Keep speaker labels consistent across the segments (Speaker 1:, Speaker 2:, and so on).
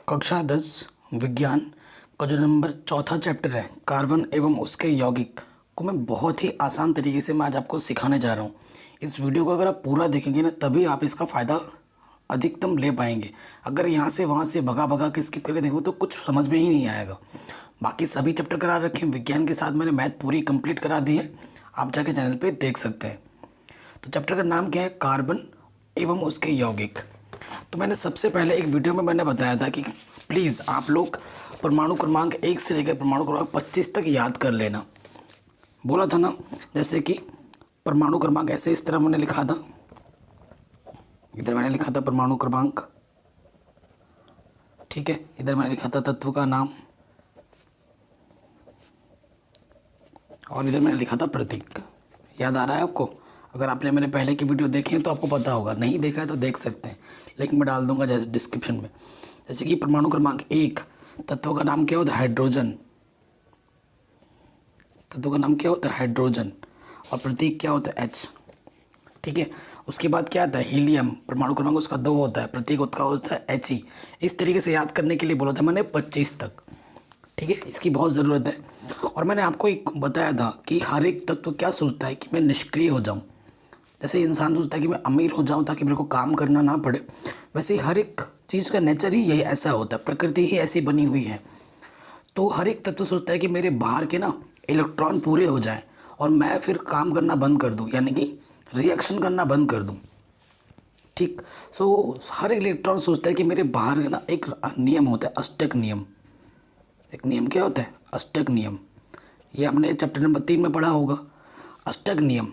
Speaker 1: कक्षा 10 विज्ञान का जो नंबर चौथा चैप्टर है कार्बन एवं उसके यौगिक को मैं बहुत ही आसान तरीके से मैं आज आपको सिखाने जा रहा हूँ। इस वीडियो को अगर आप पूरा देखेंगे ना तभी आप इसका फ़ायदा अधिकतम ले पाएंगे। अगर यहाँ से वहाँ से भगा भगा के स्किप करके देखो तो कुछ समझ में ही नहीं आएगा। बाकी सभी चैप्टर करा रखे हैं, विज्ञान के साथ मैंने मैथ पूरी कंप्लीट करा दी है, आप जाके चैनल पर देख सकते हैं। तो चैप्टर का नाम क्या है? कार्बन एवं उसके यौगिक। तो मैंने सबसे पहले एक वीडियो में मैंने बताया था कि प्लीज़ आप लोग परमाणु क्रमांक 1 से लेकर परमाणु क्रमांक 25 तक याद कर लेना। बोला था ना, जैसे कि परमाणु क्रमांक ऐसे इस तरह मैंने लिखा था, इधर मैंने लिखा था परमाणु क्रमांक, ठीक है, इधर मैंने लिखा था तत्व का नाम और इधर मैंने लिखा था प्रतीक। याद आ रहा है आपको? अगर आपने मेरे पहले की वीडियो देखी है तो आपको पता होगा, नहीं देखा है तो देख सकते हैं, लिंक मैं डाल दूंगा जैसे डिस्क्रिप्शन में। जैसे कि परमाणु क्रमांक 1 तत्व का नाम क्या होता है? हाइड्रोजन। तत्व का नाम क्या होता है? हाइड्रोजन। और प्रतीक क्या होता है? H। ठीक है, उसके बाद क्या आता है? हीलियम। परमाणु क्रमांक उसका 2 होता है, प्रतीक उसका होता है He। इस तरीके से याद करने के लिए बोला था मैंने 25 तक। ठीक है, इसकी बहुत ज़रूरत है। और मैंने आपको एक बताया था कि हर एक तत्व क्या सोचता है कि मैं निष्क्रिय हो जाऊँ। जैसे इंसान सोचता है कि मैं अमीर हो जाऊं ताकि मेरे को काम करना ना पड़े, वैसे ही हर एक चीज़ का नेचर ही यही ऐसा होता है, प्रकृति ही ऐसी बनी हुई है। तो हर एक तत्व सोचता है कि मेरे बाहर के ना इलेक्ट्रॉन पूरे हो जाएं और मैं फिर काम करना बंद कर दूं, यानी कि रिएक्शन करना बंद कर दूं। ठीक, सो हर इलेक्ट्रॉन सोचता है कि मेरे बाहर ना एक नियम होता है, अष्टक नियम। एक नियम क्या होता है? अष्टक नियम। ये आपने चैप्टर नंबर 3 में पढ़ा होगा, अष्टक नियम।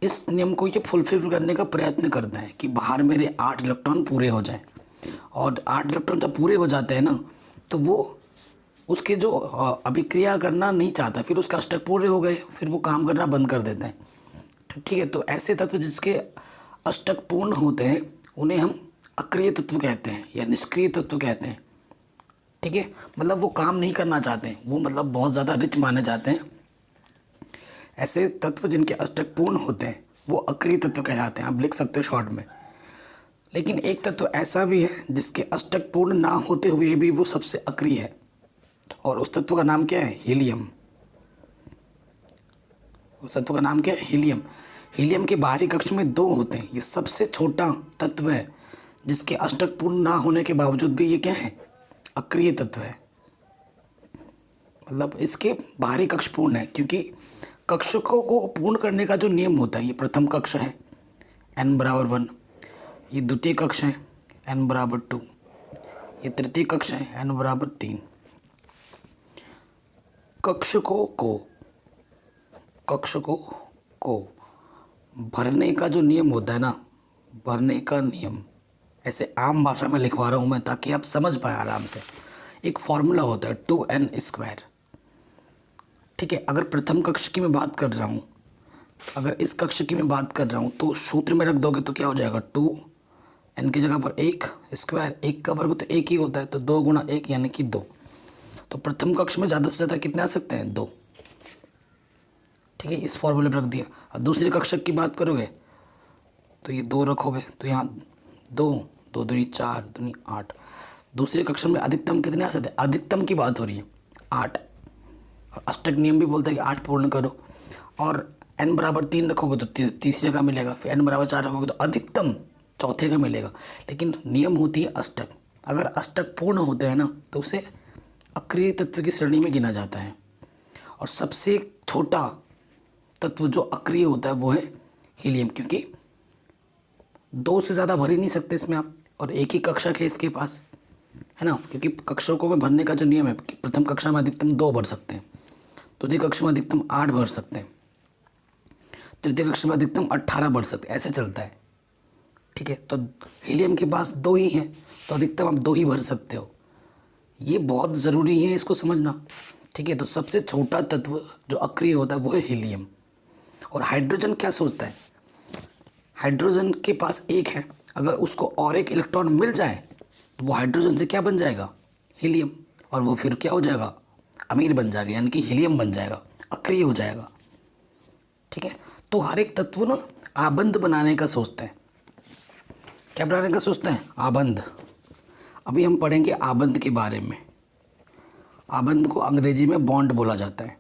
Speaker 1: इस नियम को ये फुलफिल करने का प्रयत्न करता है कि बाहर मेरे 8 इलेक्ट्रॉन पूरे हो जाएं। और 8 इलेक्ट्रॉन जब पूरे हो जाते हैं ना तो वो उसके जो अभिक्रिया करना नहीं चाहता, फिर उसका अष्टक पूरे हो गए, फिर वो काम करना बंद कर देता है। ठीक है, तो ऐसे तत्व जिसके अष्टक पूर्ण होते हैं उन्हें हम अक्रिय तत्व कहते हैं या निष्क्रिय तत्व कहते हैं। ठीक है, मतलब वो काम नहीं करना चाहते हैं, वो मतलब बहुत ज़्यादा रिच माने जाते हैं। ऐसे तत्व जिनके अष्टक पूर्ण होते हैं वो अक्रिय तत्व कहलाते हैं, आप लिख सकते हो शॉर्ट में। लेकिन एक तत्व ऐसा भी है जिसके अष्टक पूर्ण ना होते हुए भी वो सबसे अक्रिय है, और उस तत्व का नाम क्या है? हीलियम। उस तत्व का नाम क्या है? हीलियम। हीलियम के बाहरी कक्ष में 2 होते हैं, ये सबसे छोटा तत्व है जिसके अष्टक पूर्ण ना होने के बावजूद भी ये क्या है? अक्रिय तत्व है। मतलब इसके बाहरी कक्ष पूर्ण है, क्योंकि कक्षों को पूर्ण करने का जो नियम होता है, ये प्रथम कक्ष है n बराबर 1, ये द्वितीय कक्ष है n बराबर 2, ये तृतीय कक्ष है n बराबर 3। कक्षकों को भरने का जो नियम होता है ना, भरने का नियम, ऐसे आम भाषा में लिखवा रहा हूँ मैं ताकि आप समझ पाए आराम से। एक फॉर्मूला होता है 2n²। ठीक है, अगर प्रथम कक्ष की मैं बात कर रहा हूँ, अगर इस कक्ष की मैं बात कर रहा हूँ तो सूत्र में रख दोगे तो क्या हो जाएगा? 2n की जगह पर 1², 1 का वर्ग तो 1 ही होता है, तो 2 गुणा 1 यानी कि 2। तो प्रथम कक्ष में ज़्यादा से ज़्यादा कितने आ सकते हैं? 2। ठीक है, इस फॉर्मूले पर रख दिया। और दूसरे कक्षक की बात करोगे तो ये 2 रखोगे तो यहाँ 2, 2 दूनी 4, दूनी 8। दूसरे कक्षक में अधिकतम कितने आ सकते हैं? अधिकतम की बात हो रही है 8। अष्टक नियम भी बोलता है कि 8 पूर्ण करो। और n बराबर 3 रखोगे तो तीसरे का मिलेगा, फिर n बराबर 4 रखोगे तो अधिकतम चौथे का मिलेगा। लेकिन नियम होती है अष्टक। अगर अष्टक पूर्ण होते हैं ना तो उसे अक्रिय तत्व की श्रेणी में गिना जाता है। और सबसे छोटा तत्व जो अक्रिय होता है वो है हीलियम, क्योंकि 2 से ज़्यादा भर ही नहीं सकते इसमें आप, और एक ही कक्षक है इसके पास, है ना, क्योंकि कक्षकों में भरने का जो नियम है कि प्रथम कक्षा में अधिकतम 2 भर सकते हैं, द्वितीय कक्षा में अधिकतम 8 भर सकते हैं, तृतीय कक्षा में अधिकतम 18 भर सकते हैं, ऐसे चलता है। ठीक है, तो हीलियम के पास 2 ही हैं तो अधिकतम आप 2 ही भर सकते हो। ये बहुत ज़रूरी है इसको समझना। ठीक है, तो सबसे छोटा तत्व जो अक्रिय होता है वो है हीलियम। और हाइड्रोजन क्या सोचता है? हाइड्रोजन के पास 1 है, अगर उसको और एक इलेक्ट्रॉन मिल जाए तो वो हाइड्रोजन से क्या बन जाएगा? हीलियम। और वो फिर क्या हो जाएगा? अमीर बन जाएगा, यानी कि हीलियम बन जाएगा, अक्रिय हो जाएगा। ठीक है, तो हर एक तत्व ना आबंध बनाने का सोचता है। क्या बनाने का सोचता है? आबंध। अभी हम पढ़ेंगे आबंध के बारे में। आबंध को अंग्रेजी में बॉन्ड बोला जाता है।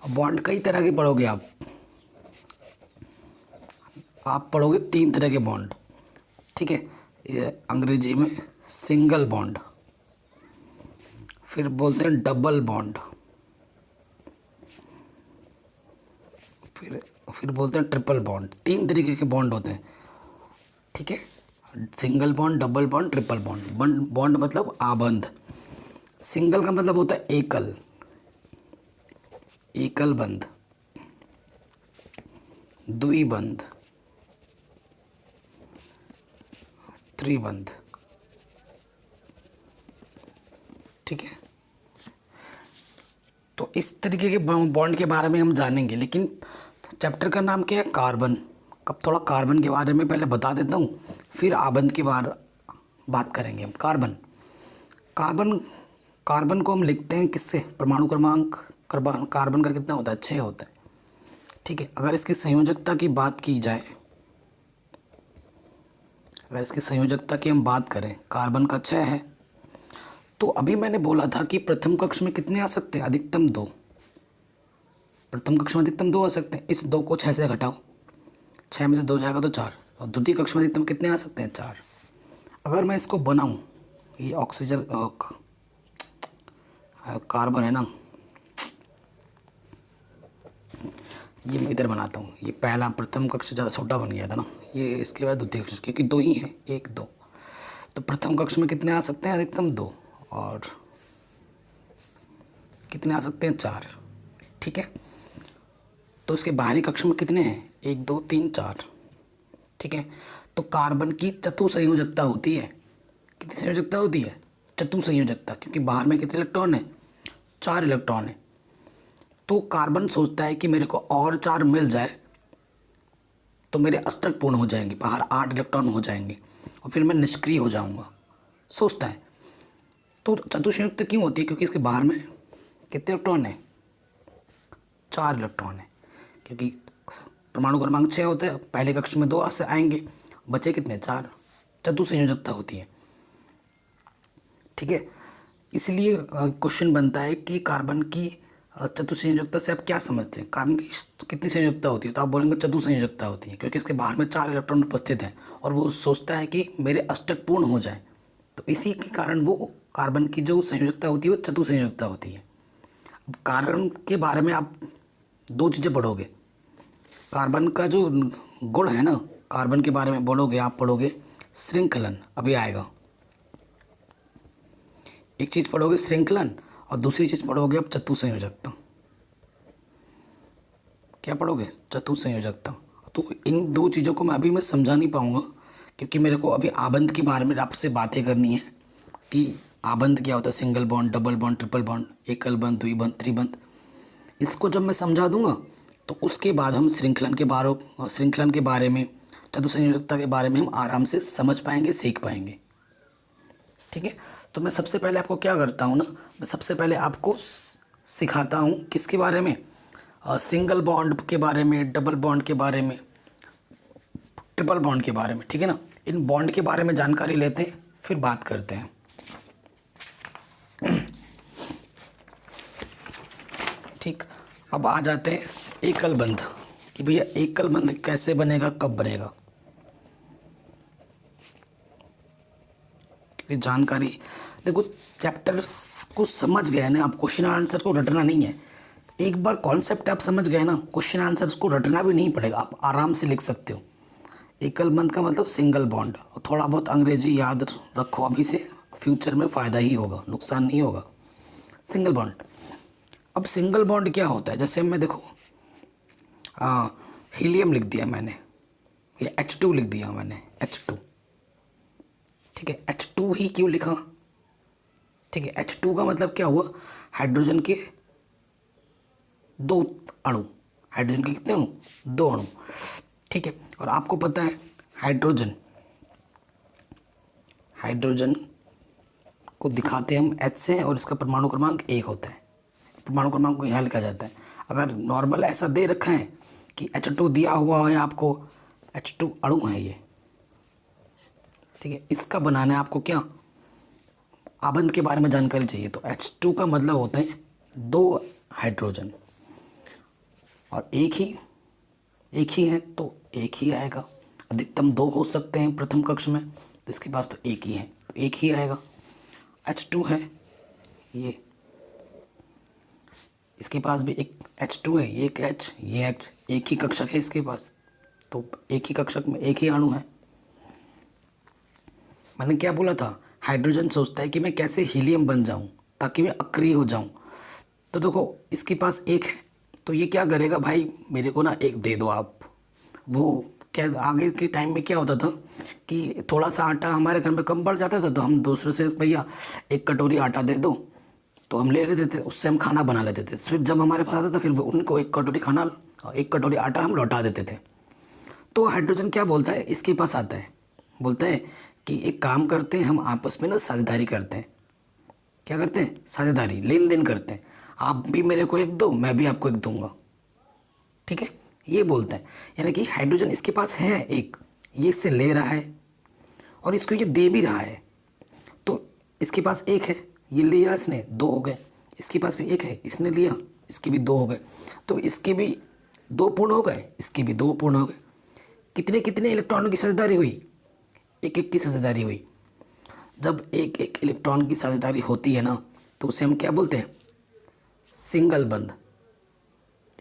Speaker 1: बॉन्ड कई तरह के पढ़ोगे आप पढ़ोगे 3 तरह के बॉन्ड, ठीक है। ये अंग्रेजी में सिंगल बॉन्ड, फिर बोलते हैं डबल बॉन्ड, फिर बोलते हैं ट्रिपल बॉन्ड। 3 तरीके के बॉन्ड होते हैं, ठीक है। Single bond, double bond, triple bond. Bond मतलब आबंध। सिंगल का मतलब होता है एकल बंध, द्विबंध, त्रिबंध, ठीक है। तो इस तरीके के बॉन्ड के बारे में हम जानेंगे, लेकिन चैप्टर का नाम क्या है? कार्बन। कब थोड़ा कार्बन के बारे में पहले बता देता हूँ, फिर आबंध की बात करेंगे हम। कार्बन को हम लिखते हैं किससे? परमाणु क्रमांक कार्बन का कितना होता है? 6 होता है, ठीक है। अगर इसकी संयोजकता की बात की जाए, अगर इसकी संयोजकता की हम बात करें, कार्बन का 6 है। तो अभी मैंने बोला था कि प्रथम कक्ष में कितने आ सकते हैं? अधिकतम 2। प्रथम कक्ष में अधिकतम 2 आ सकते हैं। इस 2 को 6 से घटाओ, 6 में से 2 जाएगा तो 4। और द्वितीय कक्ष में अधिकतम कितने आ सकते हैं? 4। अगर मैं इसको बनाऊं, ये ऑक्सीजन कार्बन है ना, ये मैं इधर बनाता हूँ। ये पहला प्रथम कक्ष ज़्यादा छोटा बन गया था ना, ये इसके बाद द्वितीय कक्ष, क्योंकि 2 ही है, 1 2। तो प्रथम कक्ष में कितने आ सकते हैं? अधिकतम 2। और कितने आ सकते हैं? 4, ठीक है। तो इसके बाहरी कक्ष में कितने हैं? 1 2 3 4, ठीक है। तो कार्बन की चतुसंयोजकता होती है। कितनी संयोजकता होती है? चतुसंयोजकता, क्योंकि बाहर में कितने इलेक्ट्रॉन है? 4 इलेक्ट्रॉन है। तो कार्बन सोचता है कि मेरे को और 4 मिल जाए तो मेरे अष्टक पूर्ण हो जाएंगे, बाहर 8 इलेक्ट्रॉन हो जाएंगे और फिर मैं निष्क्रिय हो जाऊंगा, सोचता है। तो चतुसंयुक्त क्यों होती है? क्योंकि इसके बाहर में कितने इलेक्ट्रॉन है? 4 इलेक्ट्रॉन है। क्योंकि परमाणु क्रमांक 6 होते हैं, पहले कक्ष में 2 से आएंगे, बचे कितने? 4। चतुसंयोजकता होती है, ठीक है। इसलिए क्वेश्चन बनता है कि कार्बन की चतुसंयोजकता से आप क्या समझते हैं? कार्बन की कितनी संयोजकता होती है? तो आप बोलेंगे चतुसंयोजकता होती है, क्योंकि इसके बाहर में 4 इलेक्ट्रॉन उपस्थित हैं और वो सोचता है कि मेरे अष्टक पूर्ण हो जाए। तो इसी के कारण वो कार्बन की जो संयोजकता होती है वो चतुसंयोजकता होती है। अब कार्बन के बारे में आप 2 चीज़ें पढ़ोगे। कार्बन का जो गुण है ना, कार्बन के बारे में बोलोगे, आप पढ़ोगे श्रृंखलन, अभी आएगा। एक चीज़ पढ़ोगे श्रृंखलन और दूसरी चीज़ पढ़ोगे अब चतुसंयोजकता। क्या पढ़ोगे? चतुसंयोजकता। तो इन 2 चीज़ों को मैं समझा नहीं पाऊँगा, क्योंकि मेरे को अभी आबंध के बारे में आपसे बातें करनी है कि आबंध क्या होता है, single bond, double bond, triple bond, एकल बंध, द्विबंध, त्रिबंध। इसको जब मैं समझा दूंगा तो उसके बाद हम श्रृंखलन के बारे में, चतुसंयोजकता के बारे में हम आराम से समझ पाएंगे, सीख पाएंगे, ठीक है। तो मैं सबसे पहले आपको क्या करता हूँ ना, मैं सबसे पहले आपको सिखाता हूँ किसके बारे में? सिंगल बॉन्ड के बारे में, डबल बॉन्ड के बारे में, ट्रिपल बॉन्ड के बारे में, ठीक है ना। इन बॉन्ड के बारे में जानकारी लेते हैं, फिर बात करते हैं। ठीक, अब आ जाते हैं एकल बंध, कि भैया एकल बंध कैसे बनेगा, कब बनेगा। क्योंकि जानकारी, देखो चैप्टर को समझ गए ना आप, क्वेश्चन आंसर को रटना नहीं है। एक बार कॉन्सेप्ट आप समझ गए ना, क्वेश्चन आंसर को रटना भी नहीं पड़ेगा, आप आराम से लिख सकते हो। एकल बंध का मतलब सिंगल बॉन्ड, और थोड़ा बहुत अंग्रेजी याद रखो अभी से, फ्यूचर में फ़ायदा ही होगा, नुकसान नहीं होगा। सिंगल बॉन्ड, अब सिंगल बॉन्ड क्या होता है? जैसे मैं देखो हीलियम लिख दिया मैंने, या H2 लिख दिया मैंने, H2, ठीक है। H2 ही क्यों लिखा? ठीक है, H2 का मतलब क्या हुआ? हाइड्रोजन के 2 अणु, हाइड्रोजन के कितने अणु? 2 अणु, ठीक है। और आपको पता है हाइड्रोजन को दिखाते हम H से, और इसका परमाणु क्रमांक 1 होता है। परमाणु क्रमांक को यहाँ लिखा जाता है। अगर नॉर्मल ऐसा दे रखा है कि H2 दिया हुआ है आपको, H2 अणु है ये, ठीक है। इसका बनाना है आपको क्या? आबंध के बारे में जानकारी चाहिए तो H2 का मतलब होता है दो हाइड्रोजन, और एक ही है तो एक ही आएगा। अधिकतम दो हो सकते हैं प्रथम कक्ष में, तो इसके पास तो एक ही है तो एक ही आएगा। H2 है ये, इसके पास भी एक H2 है, ये एक H, ये H, एक ही कक्षक है इसके पास, तो एक ही कक्षक में एक ही अणु है। मैंने क्या बोला था, हाइड्रोजन सोचता है कि मैं कैसे हीलियम बन जाऊं ताकि मैं अक्रिय हो जाऊं। तो देखो इसके पास एक है तो ये क्या करेगा, भाई मेरे को ना एक दे दो आप। वो क्या आगे के टाइम में क्या होता था कि थोड़ा सा आटा हमारे घर में कम पड़ जाता था तो हम दूसरे से भैया एक कटोरी आटा दे दो, तो हम ले लेते थे, उससे हम खाना बना लेते थे। फिर जब हमारे पास आता था फिर वो उनको एक कटोरी खाना और एक कटोरी आटा हम लौटा देते थे। तो हाइड्रोजन क्या बोलता है, इसके पास आता है, बोलता है कि एक काम करते हैं, हम आपस में ना साझेदारी करते हैं। क्या करते हैं, साझेदारी, लेन देन करते हैं, आप भी मेरे को एक दो, मैं भी आपको एक दूंगा। ठीक है, ये बोलता है। यानी कि हाइड्रोजन इसके पास है एक, ये इससे ले रहा है और इसको ये दे भी रहा है। तो इसके पास एक है, ये लिया इसने, दो हो गए। इसके पास भी एक है, इसने लिया, इसके भी दो हो गए। तो इसके भी दो पूर्ण हो गए, इसके भी दो पूर्ण हो गए। कितने कितने इलेक्ट्रॉनों की साझेदारी हुई, एक एक की साझेदारी हुई। जब एक एक इलेक्ट्रॉन की साझेदारी होती है ना तो उसे हम क्या बोलते हैं, सिंगल बंध,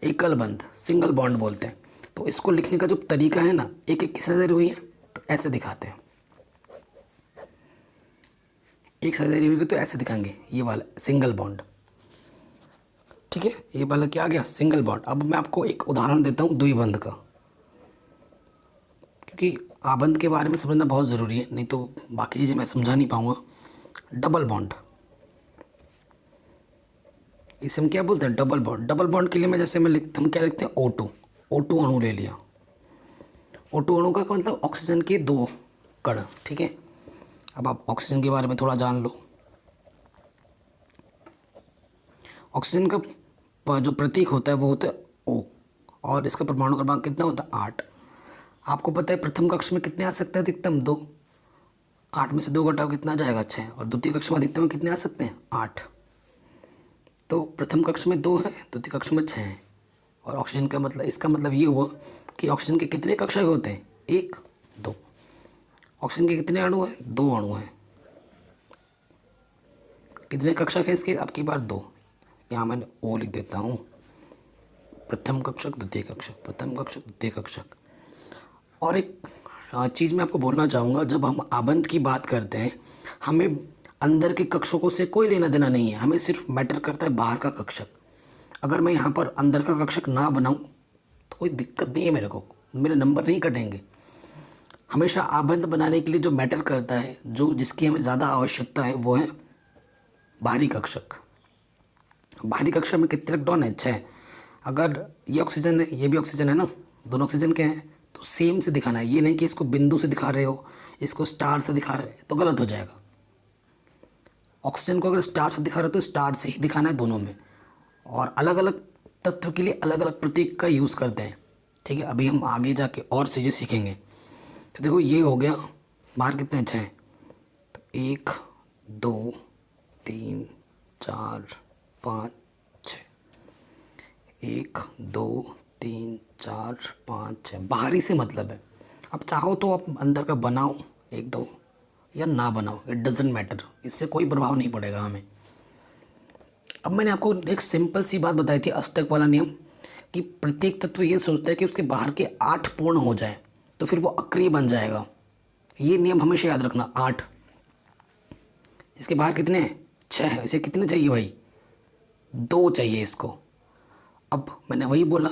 Speaker 1: एकल बंध, सिंगल बॉन्ड बोलते हैं। तो इसको लिखने का जो तरीका है ना, एक एक की साझेदारी हुई है तो ऐसे दिखाते हैं, एक साझेदारी हुई तो ऐसे दिखाएंगे, ये वाला सिंगल बॉन्ड। ठीक है, ये वाला क्या आ गया, सिंगल बॉन्ड। अब मैं आपको एक उदाहरण देता हूँ द्विबंध का, क्योंकि आबंध के बारे में समझना बहुत ज़रूरी है, नहीं तो बाकी चीज़ें मैं समझा नहीं पाऊँगा। डबल बॉन्ड, इसे हम क्या बोलते हैं, डबल बॉन्ड। डबल बॉन्ड के लिए मैं जैसे मैं लिखता हम क्या लिखते हैं, O2 अणु ले लिया। O2 अणु का मतलब ऑक्सीजन के दो कण। ठीक है, अब आप ऑक्सीजन के बारे में थोड़ा जान लो। ऑक्सीजन का जो प्रतीक होता है वो होता है O, और इसका परमाणु क्रमांक कितना होता है, 8। आपको पता है प्रथम कक्ष में कितने आ सकते हैं, अधिकतम 2। 8 में से 2 घटाओ कितना आ जाएगा, 6। और द्वितीय कक्ष में अधिकतम कितने आ सकते हैं, 8। तो प्रथम कक्ष में 2 है, द्वितीय कक्ष में 6 है। और ऑक्सीजन का मतलब, इसका मतलब ये हुआ कि ऑक्सीजन के कितने कक्षक होते हैं, 1 2। ऑक्सीजन के कितने अणु हैं, 2 अणु हैं। कितने कक्षक है इसके, अब की बार 2। यहाँ मैंने O लिख देता हूँ, प्रथम कक्षक द्वितीय कक्षक, प्रथम कक्षक द्वितीय कक्षक। और एक चीज़ मैं आपको बोलना चाहूँगा, जब हम आबंध की बात करते हैं हमें अंदर के कक्षकों से कोई लेना देना नहीं है, हमें सिर्फ मैटर करता है बाहर का कक्षक। अगर मैं यहाँ पर अंदर का कक्षक ना बनाऊँ तो कोई दिक्कत नहीं है, मेरे को मेरे नंबर नहीं कटेंगे। हमेशा आबंध बनाने के लिए जो मैटर करता है, जो जिसकी हमें ज़्यादा आवश्यकता है, वो है बाहरी कक्षक। बाहरी कक्षक में कितने इलेक्ट्रॉन है, 6। अगर ये ऑक्सीजन है, ये भी ऑक्सीजन है ना, दोनों ऑक्सीजन के हैं, तो सेम से दिखाना है। ये नहीं कि इसको बिंदु से दिखा रहे हो, इसको स्टार से दिखा रहे हो तो गलत हो जाएगा। ऑक्सीजन को अगर स्टार से दिखा रहे हो तो स्टार से ही दिखाना है दोनों में। और अलग अलग तत्व के लिए अलग अलग प्रतीक का यूज़ करते हैं। ठीक है, अभी हम आगे जाके और चीज़ें सीखेंगे। तो देखो ये हो गया, बाहर कितने 6, तो 1 2 3 4 5 6, 1 2 3 4 5 6, बाहरी से मतलब है। अब चाहो तो आप अंदर का बनाओ 1 2 या ना बनाओ, इट डजेंट मैटर, इससे कोई प्रभाव नहीं पड़ेगा हमें। अब मैंने आपको एक सिंपल सी बात बताई थी, अष्टक वाला नियम, कि प्रत्येक तत्व ये सोचता है कि उसके बाहर के 8 पूर्ण हो जाए तो फिर वो अक्रिय बन जाएगा। ये नियम हमेशा याद रखना, 8। इसके बाहर कितने हैं, 6 है, इसे कितने चाहिए भाई, 2 चाहिए इसको। अब मैंने वही बोला,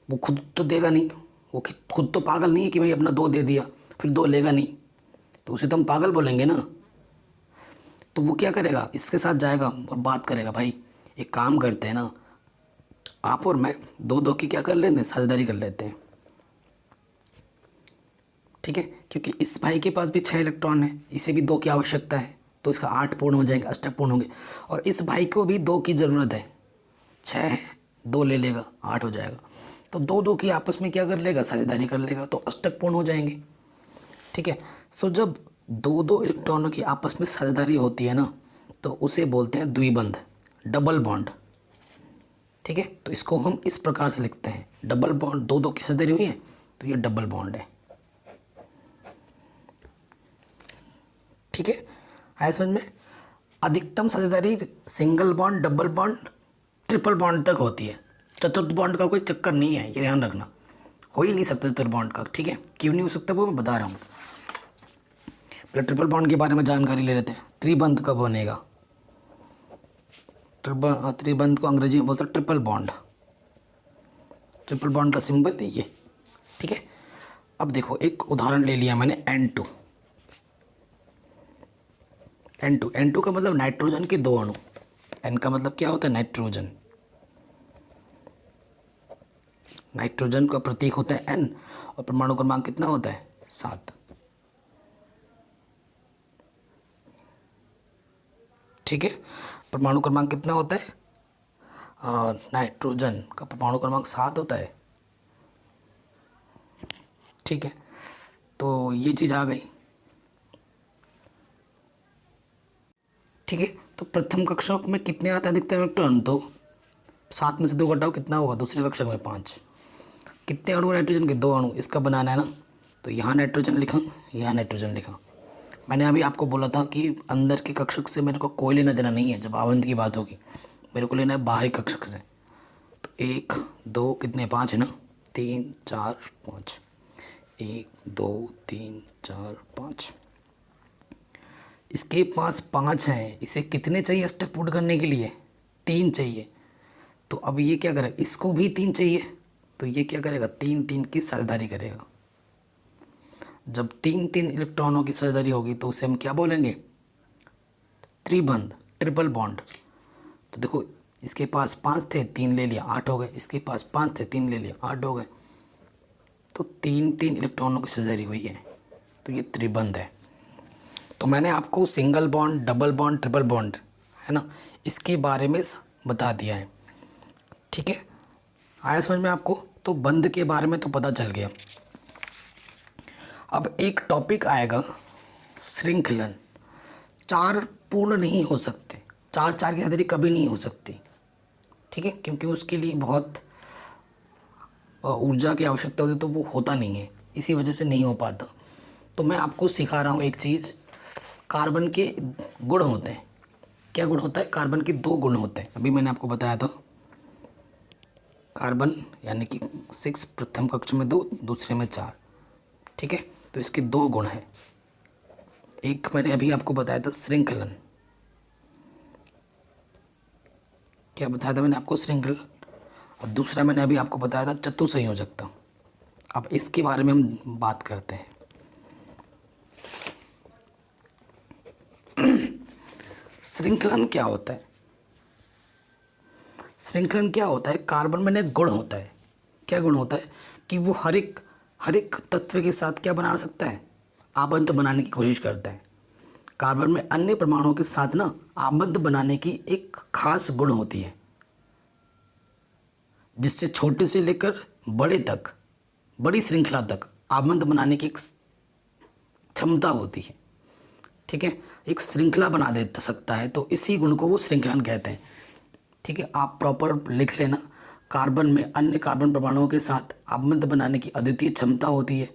Speaker 1: वो खुद तो देगा नहीं, वो खुद तो पागल नहीं है कि भाई अपना 2 दे दिया फिर 2 लेगा नहीं, तो उसे तो हम पागल बोलेंगे ना। तो वो क्या करेगा, इसके साथ जाएगा और बात करेगा, भाई एक काम करते हैं ना, आप और मैं 2 की क्या कर लेते हैं, साझेदारी कर लेते हैं। ठीक है, क्योंकि इस भाई के पास भी 6 इलेक्ट्रॉन है, इसे भी 2 की आवश्यकता है, तो इसका 8 पूर्ण हो जाएंगे, अष्टक पूर्ण होंगे। और इस भाई को भी 2 की ज़रूरत है, 6 है, 2 ले लेगा, 8 हो जाएगा। तो 2 की आपस में क्या कर लेगा, साझेदारी कर लेगा, तो अष्टक पूर्ण हो जाएंगे। ठीक है, सो जब 2 इलेक्ट्रॉनों की आपस में साझेदारी होती है ना, तो उसे बोलते हैं द्विबंध, डबल बॉन्ड। ठीक है, तो इसको हम इस प्रकार से लिखते हैं, डबल बॉन्ड, दो दो की साझेदारी हुई है तो ये डबल बॉन्ड है। ठीक है, आया समझ में। अधिकतम साझेदारी single bond, double bond, triple bond तक होती है। चतुर्थ बॉन्ड का कोई चक्कर नहीं है, ये ध्यान रखना, हो ही नहीं सकता चतुर्थ बॉन्ड का। ठीक है, क्यों नहीं हो सकता वो मैं बता रहा हूँ। पहले ट्रिपल बॉन्ड के बारे में जानकारी ले लेते हैं। त्रिबंध कब बनेगा? त्रिबंध को अंग्रेजी में बोलते हैं ट्रिपल बॉन्ड। ट्रिपल बॉन्ड का सिंबल ये। ठीक है, अब देखो एक उदाहरण ले लिया मैंने N2। N2 का मतलब नाइट्रोजन के दो अणु। N का मतलब क्या होता है? नाइट्रोजन। नाइट्रोजन का प्रतीक होता है N और परमाणु क्रमांक कितना होता है? 7। ठीक है, परमाणु क्रमांक कितना होता है? नाइट्रोजन का परमाणु क्रमांक 7 होता है। ठीक है, तो ये चीज़ आ गई। ठीक है, तो प्रथम कक्षक में कितने आते हैं अधिकतम इलेक्ट्रॉन? तो 7 में से 2 घटाओ, कितना होगा? दूसरे कक्षक में 5। कितने अणु नाइट्रोजन के? 2 अणु। इसका बनाना है ना, तो यहाँ नाइट्रोजन लिखा, यहाँ नाइट्रोजन लिखा। मैंने अभी आपको बोला था कि अंदर के कक्षक से मेरे को कोई लेना देना नहीं है। जब आवंत की बात होगी मेरे को लेना है बाहरी कक्षक से। तो 1 2 कितने? 5 है ना, 3 4 5, 1 2 3 4 5। इसके पास 5 हैं, इसे कितने चाहिए स्टेप पुट करने के लिए? 3 चाहिए। तो अब ये क्या करेगा? इसको भी 3 चाहिए, तो ये क्या करेगा? 3 3 की साझेदारी करेगा। जब 3 3 इलेक्ट्रॉनों की साझेदारी होगी तो उसे हम क्या बोलेंगे? त्रिबंध, ट्रिपल बॉन्ड। तो देखो इसके पास 5 थे, 3 ले लिया, 8 हो गए। इसके पास 5 थे, 3 ले लिया, 8 हो गए। तो 3 3 इलेक्ट्रॉनों की साझेदारी हुई है, तो ये त्रिबंध है। तो मैंने आपको single bond, double bond, triple bond है ना, इसके बारे में बता दिया है। ठीक है, आया समझ में आपको? तो बंध के बारे में तो पता चल गया। अब एक टॉपिक आएगा श्रृंखलन। 4 पूर्ण नहीं हो सकते, 4 4 की साझेदारी कभी नहीं हो सकती। ठीक है, क्योंकि उसके लिए बहुत ऊर्जा की आवश्यकता होती है, तो वो होता नहीं है, इसी वजह से नहीं हो पाता। तो मैं आपको सिखा रहा हूँ एक चीज़। कार्बन के गुण होते हैं। क्या गुण होता है? कार्बन के 2 गुण होते हैं। अभी मैंने आपको बताया था, कार्बन यानी कि 6 प्रथम कक्ष में 2, दूसरे में 4। ठीक है, तो इसके 2 गुण हैं। एक मैंने अभी आपको बताया था श्रृंखलन। क्या बताया था मैंने आपको? श्रृंखलन। और दूसरा मैंने अभी आपको बताया था चतुसंयोजकता। अब इसके बारे में हम बात करते हैं। श्रृंखलन क्या होता है? श्रृंखलन क्या होता है? कार्बन में एक गुण होता है। क्या गुण होता है? कि वो हर एक तत्व के साथ क्या बना सकता है? आबंध बनाने की कोशिश करता है। कार्बन में अन्य परमाणुओं के साथ ना आबंध बनाने की एक खास गुण होती है, जिससे छोटे से लेकर बड़े तक, बड़ी श्रृंखला तक आबंध बनाने की एक क्षमता होती है। ठीक है, एक श्रृंखला बना दे सकता है, तो इसी गुण को वो श्रृंखलन कहते हैं। ठीक है, आप प्रॉपर लिख लेना। कार्बन में अन्य कार्बन परमाणुओं के साथ आबंध बनाने की अद्वितीय क्षमता होती है,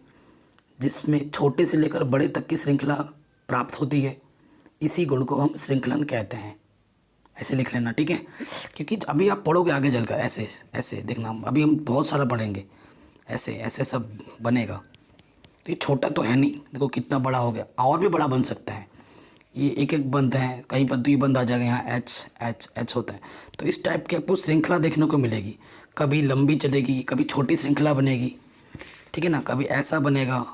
Speaker 1: जिसमें छोटे से लेकर बड़े तक की श्रृंखला प्राप्त होती है। इसी गुण को हम श्रृंखलन कहते हैं। ऐसे लिख लेना, ठीक है, क्योंकि अभी आप पढ़ोगे आगे चलकर ऐसे ऐसे देखना। अभी हम बहुत सारा पढ़ेंगे, ऐसे ऐसे सब बनेगा। तो ये छोटा तो है नहीं, देखो कितना बड़ा हो गया, और भी बड़ा बन सकता है। ये एक एक बंद है, कहीं पर 2 बंद आ जाएगा, यहाँ एच एच एच होता है। तो इस टाइप की आपको श्रृंखला देखने को मिलेगी। कभी लंबी चलेगी, कभी छोटी श्रृंखला बनेगी, ठीक है ना, कभी ऐसा बनेगा,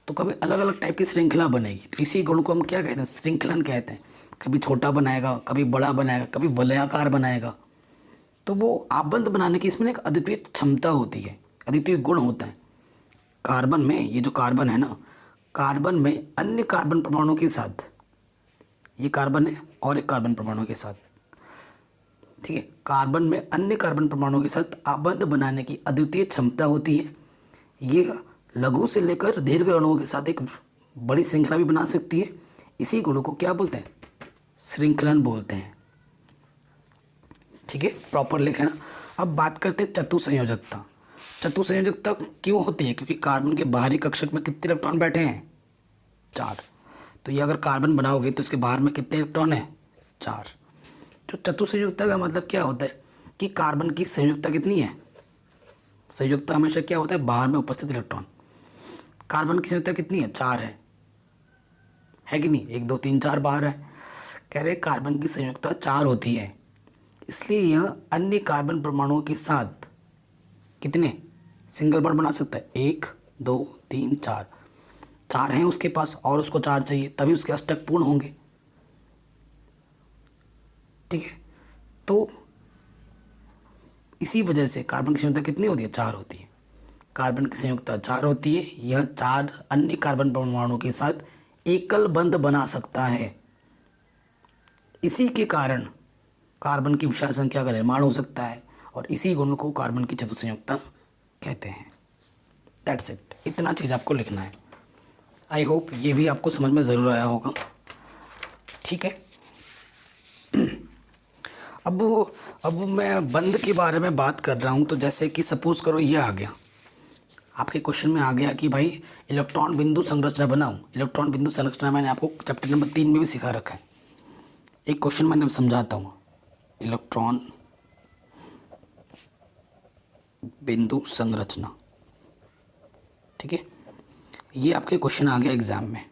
Speaker 1: तो कभी अलग अलग टाइप की श्रृंखला बनेगी। तो इसी गुण को हम क्या कहते हैं? श्रृंखलन कहते हैं। कभी छोटा बनाएगा, कभी बड़ा बनाएगा, कभी वलयाकार बनाएगा। तो वो आबंध बनाने की इसमें एक अद्वितीय क्षमता होती है, अद्वितीय गुण होता है। कार्बन में, ये जो कार्बन है ना, कार्बन में अन्य कार्बन परमाणुओं के साथ, ये कार्बन है और एक कार्बन परमाणु के साथ, ठीक है, कार्बन में अन्य कार्बन परमाणुओं के साथ आबंध बनाने की अद्वितीय क्षमता होती है। ये लघु से लेकर दीर्घ अणुओं के साथ एक बड़ी श्रृंखला भी बना सकती है। इसी गुण को क्या बोलते हैं? श्रृंखलन बोलते हैं। ठीक है, प्रॉपर लिख लेना। अब बात करते हैं चतुसंयोजकता। चतुसंयोजकता क्यों होती है? क्योंकि कार्बन के बाहरी कक्षक में कितने इलेक्ट्रॉन बैठे हैं? 4। तो ये अगर कार्बन बनाओगे तो इसके बाहर में कितने इलेक्ट्रॉन हैं? 4। तो चतुसंयोजकता का मतलब क्या होता है कि कार्बन की संयोजकता कितनी है? संयोजकता हमेशा क्या होता है? बाहर में उपस्थित इलेक्ट्रॉन। कार्बन की संयोजकता कितनी है? 4 है कि नहीं? 1 2 3 4 बाहर है। कह रहे कार्बन की संयोजकता 4 होती है, इसलिए यह अन्य कार्बन परमाणुओं के साथ कितने सिंगल बॉन्ड बना सकता है? 1 2 3 4। 4 हैं उसके पास और उसको 4 चाहिए, तभी उसके अष्टक पूर्ण होंगे। ठीक है, तो इसी वजह से कार्बन की संयोजकता कितनी होती है? 4 होती है। कार्बन की संयोजकता 4 होती है। यह 4 अन्य कार्बन परमाणुओं के साथ एकल बंध बना सकता है। इसी के कारण कार्बन की विशाल संख्या का निर्माण हो सकता है और इसी गुण को कार्बन की चतुसंयोजकता कहते हैं। That's it. इतना चीज़ आपको लिखना है। आई होप ये भी आपको समझ में ज़रूर आया होगा। ठीक है, अब मैं बंध के बारे में बात कर रहा हूँ। तो जैसे कि सपोज करो ये आ गया, आपके क्वेश्चन में आ गया कि भाई इलेक्ट्रॉन बिंदु संरचना बनाऊँ। इलेक्ट्रॉन बिंदु संरचना मैंने आपको चैप्टर नंबर 3 में भी सिखा रखा है। एक क्वेश्चन मैंने समझाता हूँ। इलेक्ट्रॉन बिंदु संरचना, ठीक है, ये आपके क्वेश्चन आ गया एग्जाम में।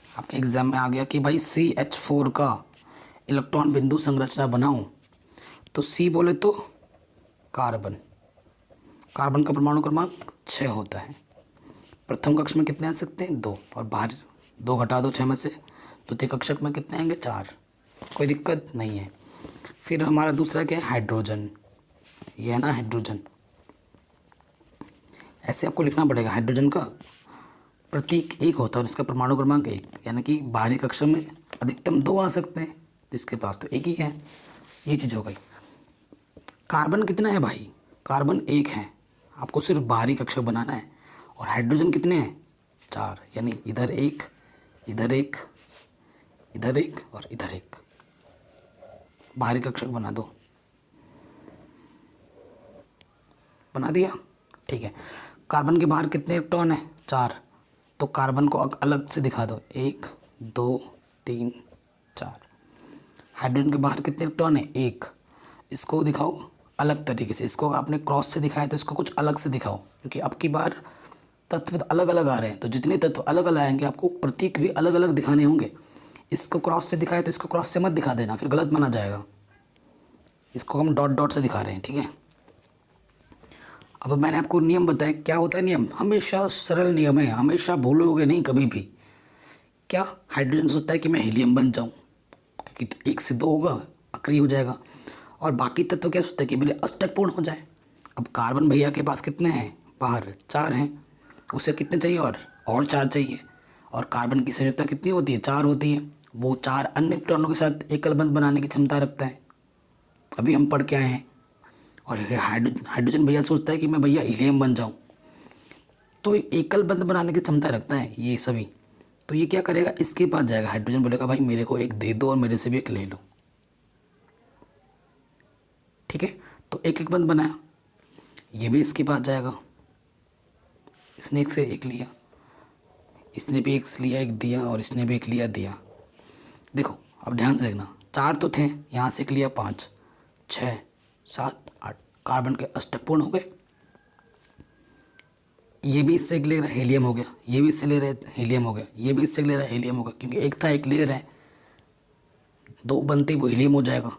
Speaker 1: आपके एग्जाम में आ गया कि भाई CH4 का इलेक्ट्रॉन बिंदु संरचना बनाऊं। तो C बोले तो कार्बन, कार्बन का परमाणु क्रमांक 6 होता है। प्रथम कक्ष में कितने आ सकते हैं? 2, और बाहर 2 घटा दो 6 में से। द्वितीय कक्षक में कितने आएंगे? 4। कोई दिक्कत नहीं है। फिर हमारा दूसरा क्या है? हाइड्रोजन। ये है ना हाइड्रोजन, ऐसे आपको लिखना पड़ेगा। हाइड्रोजन का प्रतीक 1 होता है और इसका परमाणु क्रमांक 1, यानी कि बाहरी कक्षा में अधिकतम 2 आ सकते हैं, तो इसके पास तो 1 ही है। ये चीज़ हो गई। कार्बन कितना है भाई? कार्बन 1 है, आपको सिर्फ बाहरी कक्षक बनाना है। और हाइड्रोजन कितने हैं? 4, यानी इधर 1, इधर 1, इधर 1 और इधर 1। बाहरी कक्षक बना दो। बना दिया? ठीक है। कार्बन के बाहर कितने इलेक्ट्रॉन हैं? 4। तो कार्बन को अलग से दिखा दो, 1 2 3 4। हाइड्रोजन के बाहर कितने इलेक्ट्रॉन हैं? 1। इसको दिखाओ अलग तरीके से। इसको आपने क्रॉस से दिखाया तो इसको कुछ अलग से दिखाओ, क्योंकि अब की बार तत्व अलग अलग आ रहे हैं। तो जितने तत्व अलग अलग आएंगे आपको प्रतीक भी अलग अलग दिखाने होंगे। इसको क्रॉस से दिखाया तो इसको क्रॉस से मत दिखा देना, फिर गलत माना जाएगा। इसको हम डॉट डॉट से दिखा रहे हैं, ठीक है। अब मैंने आपको नियम बताया, क्या होता है नियम? हमेशा सरल नियम है, हमेशा भूलोगे नहीं कभी भी। क्या हाइड्रोजन सोचता है कि मैं हीलियम बन जाऊं, क्योंकि 1 से 2 होगा, अक्रिय हो जाएगा। और बाकी तत्व क्या सोचता है कि मेरे अष्टक पूर्ण हो जाए। अब कार्बन भैया के पास कितने हैं? बाहर 4 हैं, उसे कितने चाहिए? और 4 चाहिए। और कार्बन की संयोजकता कितनी होती है? 4 होती है। वो 4 अन्य इलेक्ट्रॉनों के साथ एकल बंध बनाने की क्षमता रखता है, अभी हम पढ़ के आए हैं। और हाइड्रोजन भैया सोचता है कि मैं भैया हीलियम बन जाऊं, तो एकल बंध बनाने की क्षमता रखता है ये सभी। तो ये क्या करेगा? इसके पास जाएगा। हाइड्रोजन बोलेगा भाई मेरे को एक दे दो और मेरे से भी एक ले लो, ठीक है। तो एक एक बंध बनाया, ये भी इसके पास जाएगा। इसने 1 से 1 लिया, इसने भी 1 लिया 1 दिया, और इसने भी 1 लिया दिया। देखो अब ध्यान से देखना, 4 तो थे, यहाँ से 1 लिया 5 6 7 8। कार्बन के अष्टक पूर्ण हो गए। ये भी इससे 1 ले रहा है, हीलियम हो गया। ये भी इससे ले रहे हैं, हीलियम हो गया। ये भी इससे ले रहा है, हीलियम होगा, क्योंकि 1 था 1 ले रहे हैं, 2 बनते वो हीलियम हो जाएगा,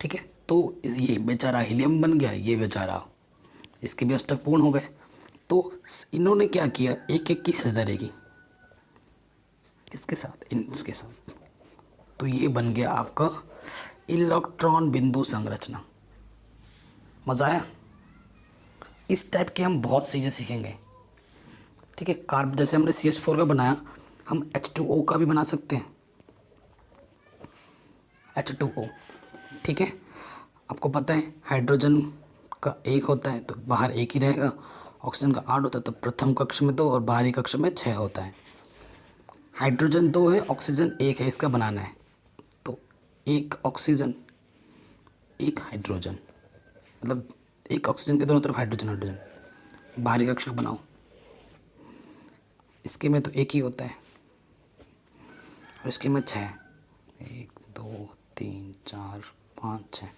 Speaker 1: ठीक है। तो ये बेचारा हीलियम बन गया, ये बेचारा, इसके भी अष्टक पूर्ण हो गए। तो इन्होंने क्या किया? एक एक की सदरे की, किसके साथ? इनके साथ। तो ये बन गया आपका इलेक्ट्रॉन बिंदु संरचना। मज़ा आया? इस टाइप के हम बहुत चीज़ें सीखेंगे, ठीक है। कार्ब जैसे हमने CH4 का बनाया, हम H2O का भी बना सकते हैं, H2O, ठीक है। आपको पता है हाइड्रोजन का 1 होता है तो बाहर 1 ही रहेगा। ऑक्सीजन का 8 होता है तो प्रथम कक्ष में 2 और बाहरी कक्ष में 6 होता है। हाइड्रोजन दो है, ऑक्सीजन एक है, इसका बनाना है। तो एक ऑक्सीजन एक हाइड्रोजन, मतलब एक ऑक्सीजन के दोनों तरफ हाइड्रोजन हाइड्रोजन। बाहरी कक्षक बनाओ। इसके में तो एक ही होता है और इसके में 6। 1 2 3 4 5 6।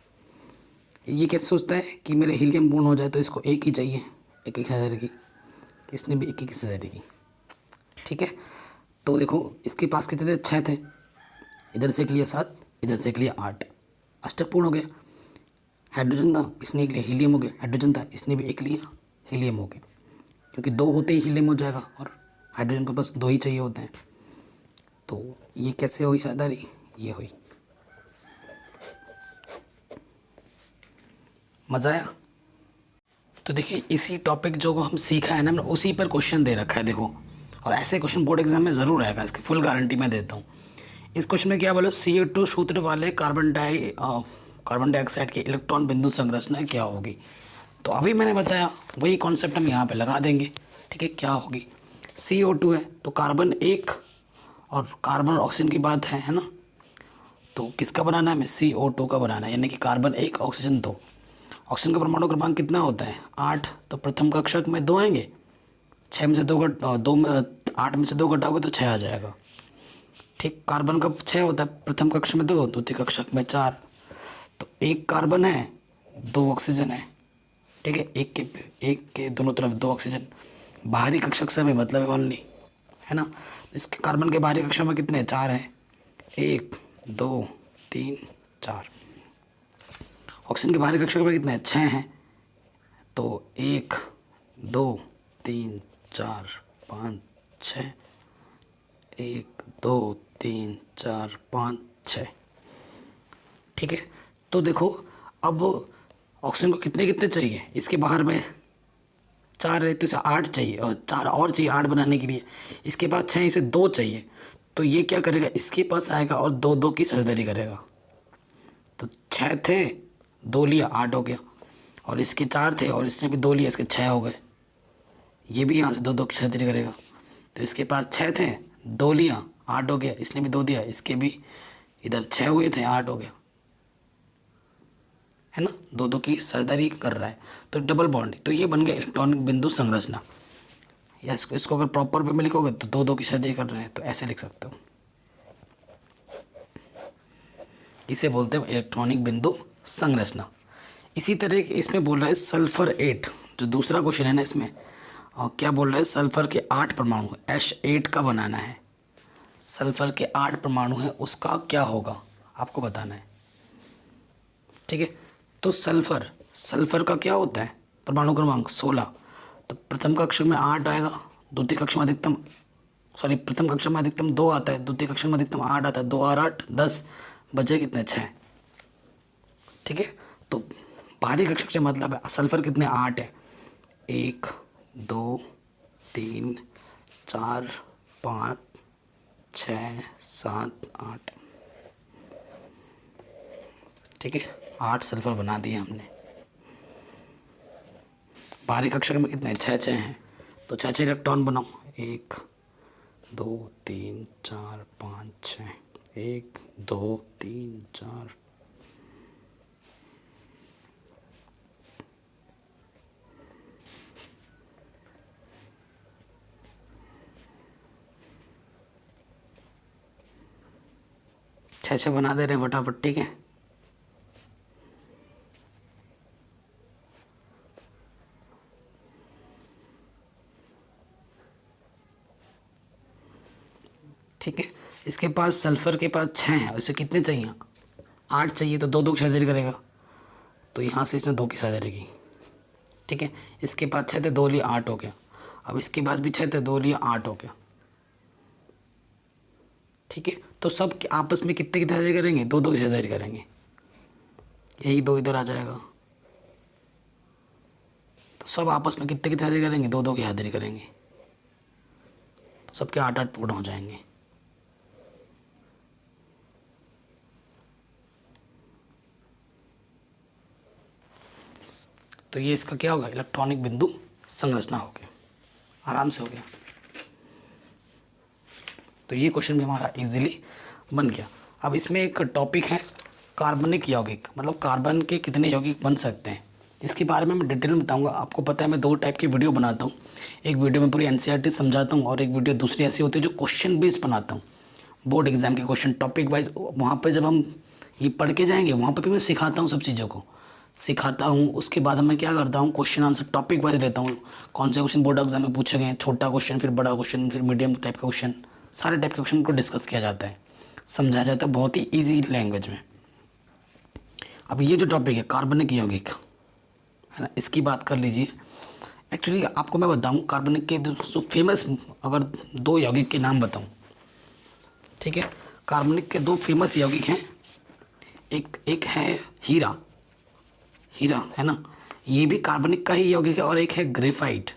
Speaker 1: ये कैसे सोचता है कि मेरे हीलियम पूर्ण हो जाए तो इसको एक ही चाहिए, एक एक हज़ार की। इसने भी एक एक हज़ार की। ठीक है, तो देखो इसके पास कितने थे? 6 थे। इधर से एक लिया 7, इधर से एक लिया 8, अष्टक पूर्ण हो गया। हाइड्रोजन था, इसने एक लिया, हीलियम हो गया। हाइड्रोजन था, इसने भी एक लिया, हीलियम हो गया। क्योंकि 2 होते ही हीलियम हो जाएगा और हाइड्रोजन को बस 2 ही चाहिए होते हैं। तो ये कैसे हुई साझेदारी? ये हुई। मज़ा आया? तो देखिए इसी टॉपिक जो हम सीखा है ना, हमने उसी पर क्वेश्चन दे रखा है देखो। और ऐसे क्वेश्चन बोर्ड एग्जाम में ज़रूर आएगा, इसकी फुल गारंटी मैं देता हूँ। इस क्वेश्चन में क्या बोलो, CO2 सूत्र वाले कार्बन डाइऑक्साइड की इलेक्ट्रॉन बिंदु संरचना क्या होगी। तो अभी मैंने बताया वही कॉन्सेप्ट हम यहाँ पे लगा देंगे। ठीक है, क्या होगी? CO2 है तो कार्बन एक और कार्बन और ऑक्सीजन की बात है ना। तो किसका बनाना है? हमें CO2 का बनाना है, यानी कि कार्बन एक ऑक्सीजन 2। ऑक्सीजन का परमाणु क्रमांक कितना होता है? 8। तो प्रथम कक्षक में 2 आएंगे। 6 में से 2 8 में से 2 घटाओगे तो 6 आ जाएगा। ठीक, कार्बन का 6 होता है, प्रथम कक्ष में 2, द्वितीय कक्षक में 4। तो एक कार्बन है, 2 ऑक्सीजन है। ठीक है, एक के दोनों तरफ 2 ऑक्सीजन। बाहरी कक्षक से हमें मतलब है ओनली, है ना। इसके कार्बन के बाहरी कक्षक में कितने? 4 हैं। 1 2 3 4। ऑक्सीजन के बाहरी कक्षक में कितने हैं? 6 हैं। तो 1 2 3 4 5 6। 1 2 3 4 5 6। ठीक है, तो देखो अब ऑक्सीजन को कितने कितने चाहिए? इसके बाहर में 4 है तो इसे 8 चाहिए और 4 और चाहिए 8 बनाने के लिए। इसके पास 6, इसे 2 चाहिए। तो ये क्या करेगा? इसके पास आएगा और 2 2 की साझेदारी करेगा। तो 6 थे, 2 लिया, 8 हो गया। और इसके 4 थे और इसने भी 2 लिया, इसके 6 हो गए। ये भी यहाँ से 2 2 की साझेदारी करेगा। तो इसके पास 6 थे, 2 लिया, 8 हो गया। इसने भी 2 दिया, इसके भी इधर 6 हुए थे, 8 हो गया, है ना। 2 2 की साझेदारी कर रहा है तो डबल बॉन्ड। तो ये बन गया इलेक्ट्रॉनिक बिंदु संरचना। या इसको अगर प्रॉपर वे में लिखोगे तो 2 2 की साझेदारी कर रहे हैं, तो ऐसे लिख सकते हो। इसे बोलते हैं इलेक्ट्रॉनिक बिंदु संरचना। इसी तरह इसमें बोल रहा है सल्फर 8, जो दूसरा क्वेश्चन है ना इसमें। और क्या बोल रहा है? सल्फर के 8 परमाणु H8 का बनाना है। सल्फर के 8 परमाणु हैं, उसका क्या होगा आपको बताना है। ठीक है, तो सल्फर का क्या होता है? परमाणु क्रमांक 16। तो प्रथम कक्षक में 8 आएगा, द्वितीय कक्ष में अधिकतम प्रथम कक्षा में अधिकतम 2 आता है, द्वितीय कक्षा में अधिकतम 8 आता है। 2 और 8 10, बचे कितने? 6। ठीक है, तो बाहरी कक्षक से मतलब है सल्फर कितने? 8 है। 1 2 3 4 5 6 7 8। ठीक है, 8 सल्फर बना दिए हमने। बाहरी कक्षक में कितने? 6 6 हैं। तो 6 6 इलेक्ट्रॉन बनाओ। 1 2 3 4 5 6। 1 2 3 4। छः छः बना दे रहे हैं फटाफट। ठीक है, ठीक है। इसके पास सल्फर के पास 6 है, उसे कितने चाहिए? 8 चाहिए, तो 2 2 की साझेदारी करेगा। तो यहाँ से इसने 2 की साझेदारी की। ठीक है, इसके पास 6 थे, 2 लिए 8 हो गया। अब इसके पास भी 6 थे, 2 लिए 8 हो गया। ठीक है, तो सब आपस में कितने की साझेदारी करेंगे? 2 2 की साझेदारी करेंगे। यही 2 इधर आ जाएगा। तो सब आपस में कितने की साझेदारी करेंगे? 2 2 की साझेदारी करेंगे। तो सबके 8 8 पूर्ण हो जाएंगे। तो ये इसका क्या होगा? इलेक्ट्रॉनिक बिंदु संरचना हो गया। आराम से हो गया। तो ये क्वेश्चन भी हमारा इजीली बन गया। अब इसमें एक टॉपिक है कार्बनिक यौगिक, मतलब कार्बन के कितने यौगिक बन सकते हैं, इसके बारे में मैं डिटेल में बताऊंगा। आपको पता है मैं 2 टाइप की वीडियो बनाता हूँ, एक वीडियो में पूरी एनसीईआरटी समझाता हूँ और एक वीडियो दूसरी ऐसी होती है जो क्वेश्चन बेस्ड बनाता हूँ, बोर्ड एग्जाम के क्वेश्चन टॉपिक वाइज। वहाँ पर जब हम ये पढ़ के जाएंगे वहाँ पर भी मैं सिखाता हूँ, सब चीज़ों को सिखाता हूँ। उसके बाद मैं क्या करता हूँ, क्वेश्चन आंसर टॉपिक वाइज लेता हूँ, कौन से क्वेश्चन बोर्ड एग्जाम में पूछे गए, छोटा क्वेश्चन, फिर बड़ा क्वेश्चन, फिर मीडियम टाइप का क्वेश्चन, सारे टाइप के क्वेश्चन को डिस्कस किया जाता है, समझाया जाता है बहुत ही ईजी लैंग्वेज में। अब ये जो टॉपिक है कार्बनिक यौगिक है ना, इसकी बात कर लीजिए। एक्चुअली आपको मैं बताऊँ कार्बनिक के जो फेमस, अगर 2 यौगिक के नाम बताऊँ, ठीक है, कार्बनिक के 2 फेमस यौगिक हैं, एक है हीरा है ना, ये भी कार्बनिक का ही यौगिक है, और एक है ग्रेफाइट।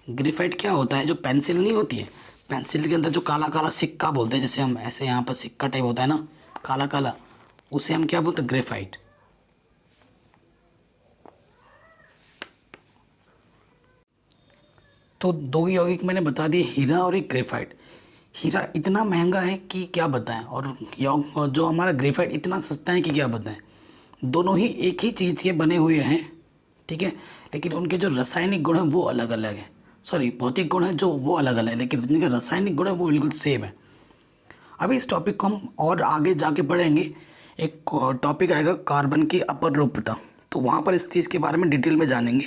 Speaker 1: ग्रेफाइट क्या होता है, जो पेंसिल नहीं होती है, पेंसिल के अंदर जो काला काला सिक्का बोलते हैं, जैसे हम ऐसे यहाँ पर सिक्का टाइप होता है ना काला काला, उसे हम क्या बोलते हैं, ग्रेफाइट। तो 2 यौगिक मैंने बता दिए, हीरा और एक ग्रेफाइट। हीरा इतना महंगा है कि क्या बताएं, और जो हमारा ग्रेफाइट इतना सस्ता है कि क्या बताएं। दोनों ही एक ही चीज़ के बने हुए हैं, ठीक है, लेकिन उनके जो रासायनिक गुण हैं वो अलग अलग हैं, सॉरी भौतिक गुण है जो वो अलग अलग है, लेकिन जिनके रासायनिक गुण है वो बिल्कुल सेम है। अभी इस टॉपिक को हम और आगे जाके पढ़ेंगे, एक टॉपिक आएगा कार्बन की अपरूपता, तो वहाँ पर इस चीज़ के बारे में डिटेल में जानेंगे,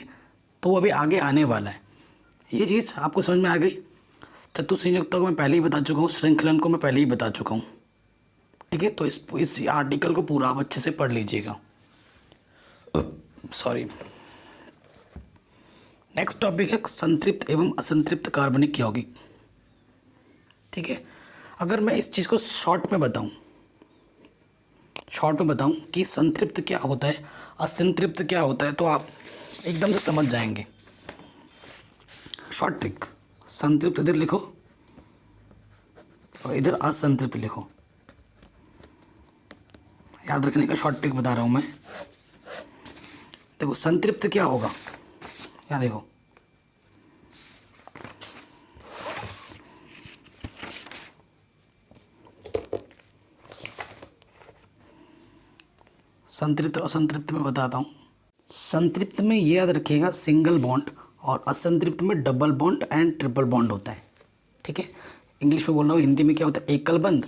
Speaker 1: तो वो अभी आगे आने वाला है। ये चीज़ आपको समझ में आ गई। चतुसंयुक्ता को मैं पहले ही बता चुका हूँ, श्रृंखलन को मैं पहले ही बता चुका हूँ, ठीक है। तो इस आर्टिकल को पूरा आप अच्छे से पढ़ लीजिएगा। सॉरी, नेक्स्ट टॉपिक है संतृप्त एवं असंतृप्त कार्बनिक यौगिक, ठीक है। अगर मैं इस चीज़ को शॉर्ट में बताऊं कि संतृप्त क्या होता है, असंतृप्त क्या होता है, तो आप एकदम से समझ जाएंगे। शॉर्ट ट्रिक, संतृप्त इधर लिखो और इधर असंतृप्त लिखो, याद रखने का शॉर्ट ट्रिक बता रहा हूँ मैं। देखो संतृप्त क्या होगा, यहाँ देखो, संतृप्त और असंतृप्त में बताता हूँ। संतृप्त में ये याद रखिएगा सिंगल बॉन्ड, और असंतृप्त में double bond and triple bond होता है, ठीक है। इंग्लिश में बोल रहा हूँ, हिंदी में क्या होता है, एकल बंध,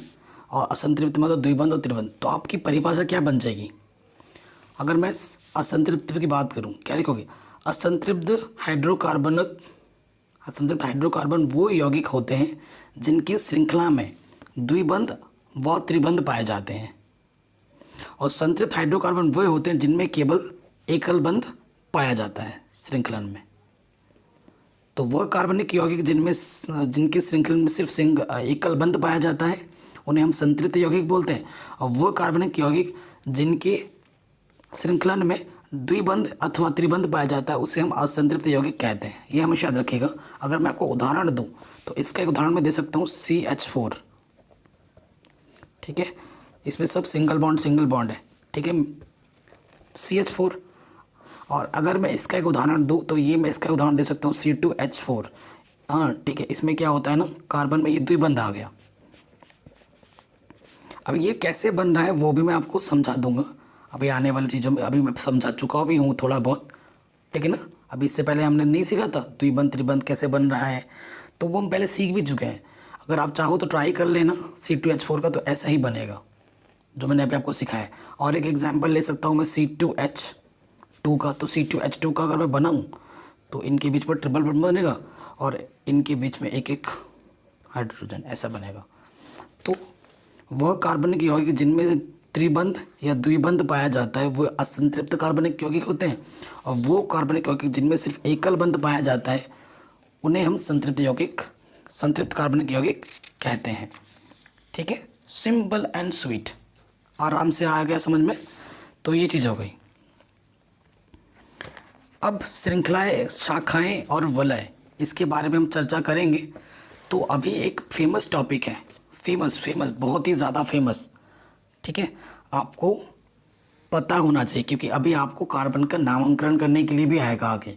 Speaker 1: और असंतृप्त में तो द्विबंध और त्रिबंध। तो आपकी परिभाषा क्या बन जाएगी, अगर मैं असंतृप्त की बात करूं, क्या लिखोगे, असंतृप्त हाइड्रोकार्बन वो यौगिक होते हैं जिनकी श्रृंखला में द्विबंध व त्रिबंध पाए जाते हैं, और संतृप्त हाइड्रोकार्बन वो होते हैं जिनमें केवल एकल बंध पाया जाता है श्रृंखलन में। तो वह कार्बनिक यौगिक जिनकी श्रृंखलन में सिर्फ एकल बंध पाया जाता है उन्हें हम संतृप्त यौगिक बोलते हैं, और वह कार्बनिक यौगिक जिनके श्रृंखलन में द्विबंध अथवा त्रिबंध पाया जाता है उसे हम असंतृप्त यौगिक कहते हैं। ये हमेशा याद रखिएगा। अगर मैं आपको उदाहरण दूं तो इसका एक उदाहरण मैं दे सकता हूँ CH4, ठीक है, इसमें सब सिंगल बॉन्ड है, ठीक है, CH4। और अगर मैं इसका एक उदाहरण दूं तो ये मैं इसका उदाहरण दे सकता हूँ C2H4, हाँ ठीक है, इसमें क्या होता है ना, कार्बन में ये द्विबंध आ गया। अब ये कैसे बन रहा है वो भी मैं आपको समझा दूंगा अभी आने वाली चीज़ों में, अभी मैं समझा चुका भी हूँ थोड़ा बहुत, ठीक है ना। अभी इससे पहले हमने नहीं सीखा था द्विबंध त्रिबंध कैसे बन रहा है, तो वो हम पहले सीख भी चुके हैं। अगर आप चाहो तो ट्राई कर लेना C2H4 का, तो ऐसा ही बनेगा जो मैंने अभी आपको सिखाया। और एक एग्जाम्पल ले सकता हूँ मैं C2H2 का, तो C2H2 का अगर मैं बनाऊँ तो इनके बीच पर ट्रिपल बॉन्ड बनेगा और इनके बीच में एक एक हाइड्रोजन ऐसा बनेगा। तो वह कार्बनिक यौगिक जिनमें त्रिबंध या द्विबंध पाया जाता है वो असंतृप्त कार्बनिक यौगिक होते हैं, और वो कार्बनिक यौगिक जिनमें सिर्फ एकल बंध पाया जाता है उन्हें हम संतृप्त कार्बनिक यौगिक कहते हैं, ठीक है। सिंपल एंड स्वीट, आराम से आ गया समझ में। तो ये चीज़ हो गई। अब श्रृंखलाएं, शाखाएं और वलय, इसके बारे में हम चर्चा करेंगे। तो अभी एक फेमस टॉपिक है, फेमस बहुत ही ज़्यादा फेमस, ठीक है, आपको पता होना चाहिए, क्योंकि अभी आपको कार्बन का नामकरण करने के लिए भी आएगा आगे।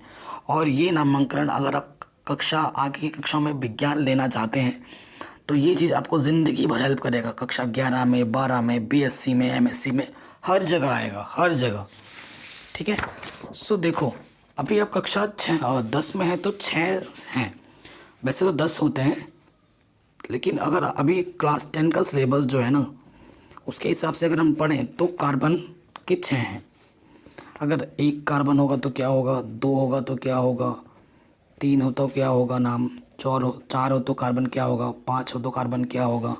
Speaker 1: और ये नामकरण अगर आप आगे की कक्षा में विज्ञान लेना चाहते हैं तो ये चीज़ आपको ज़िंदगी भर हेल्प करेगा। कक्षा 11 में, 12 में, बीएससी में, एमएससी में, हर जगह आएगा, हर जगह। ठीक है। सो देखो, अभी आप कक्षा 6 और 10 में है तो 6 हैं, वैसे तो 10 होते हैं, लेकिन अगर अभी क्लास 10 का सिलेबस जो है ना, उसके हिसाब से अगर हम पढ़ें तो कार्बन के 6 हैं। अगर एक कार्बन होगा तो क्या होगा, 2 होगा तो क्या होगा, 3 हो तो क्या होगा नाम, 4 हो तो कार्बन क्या होगा, 5 हो तो कार्बन क्या होगा,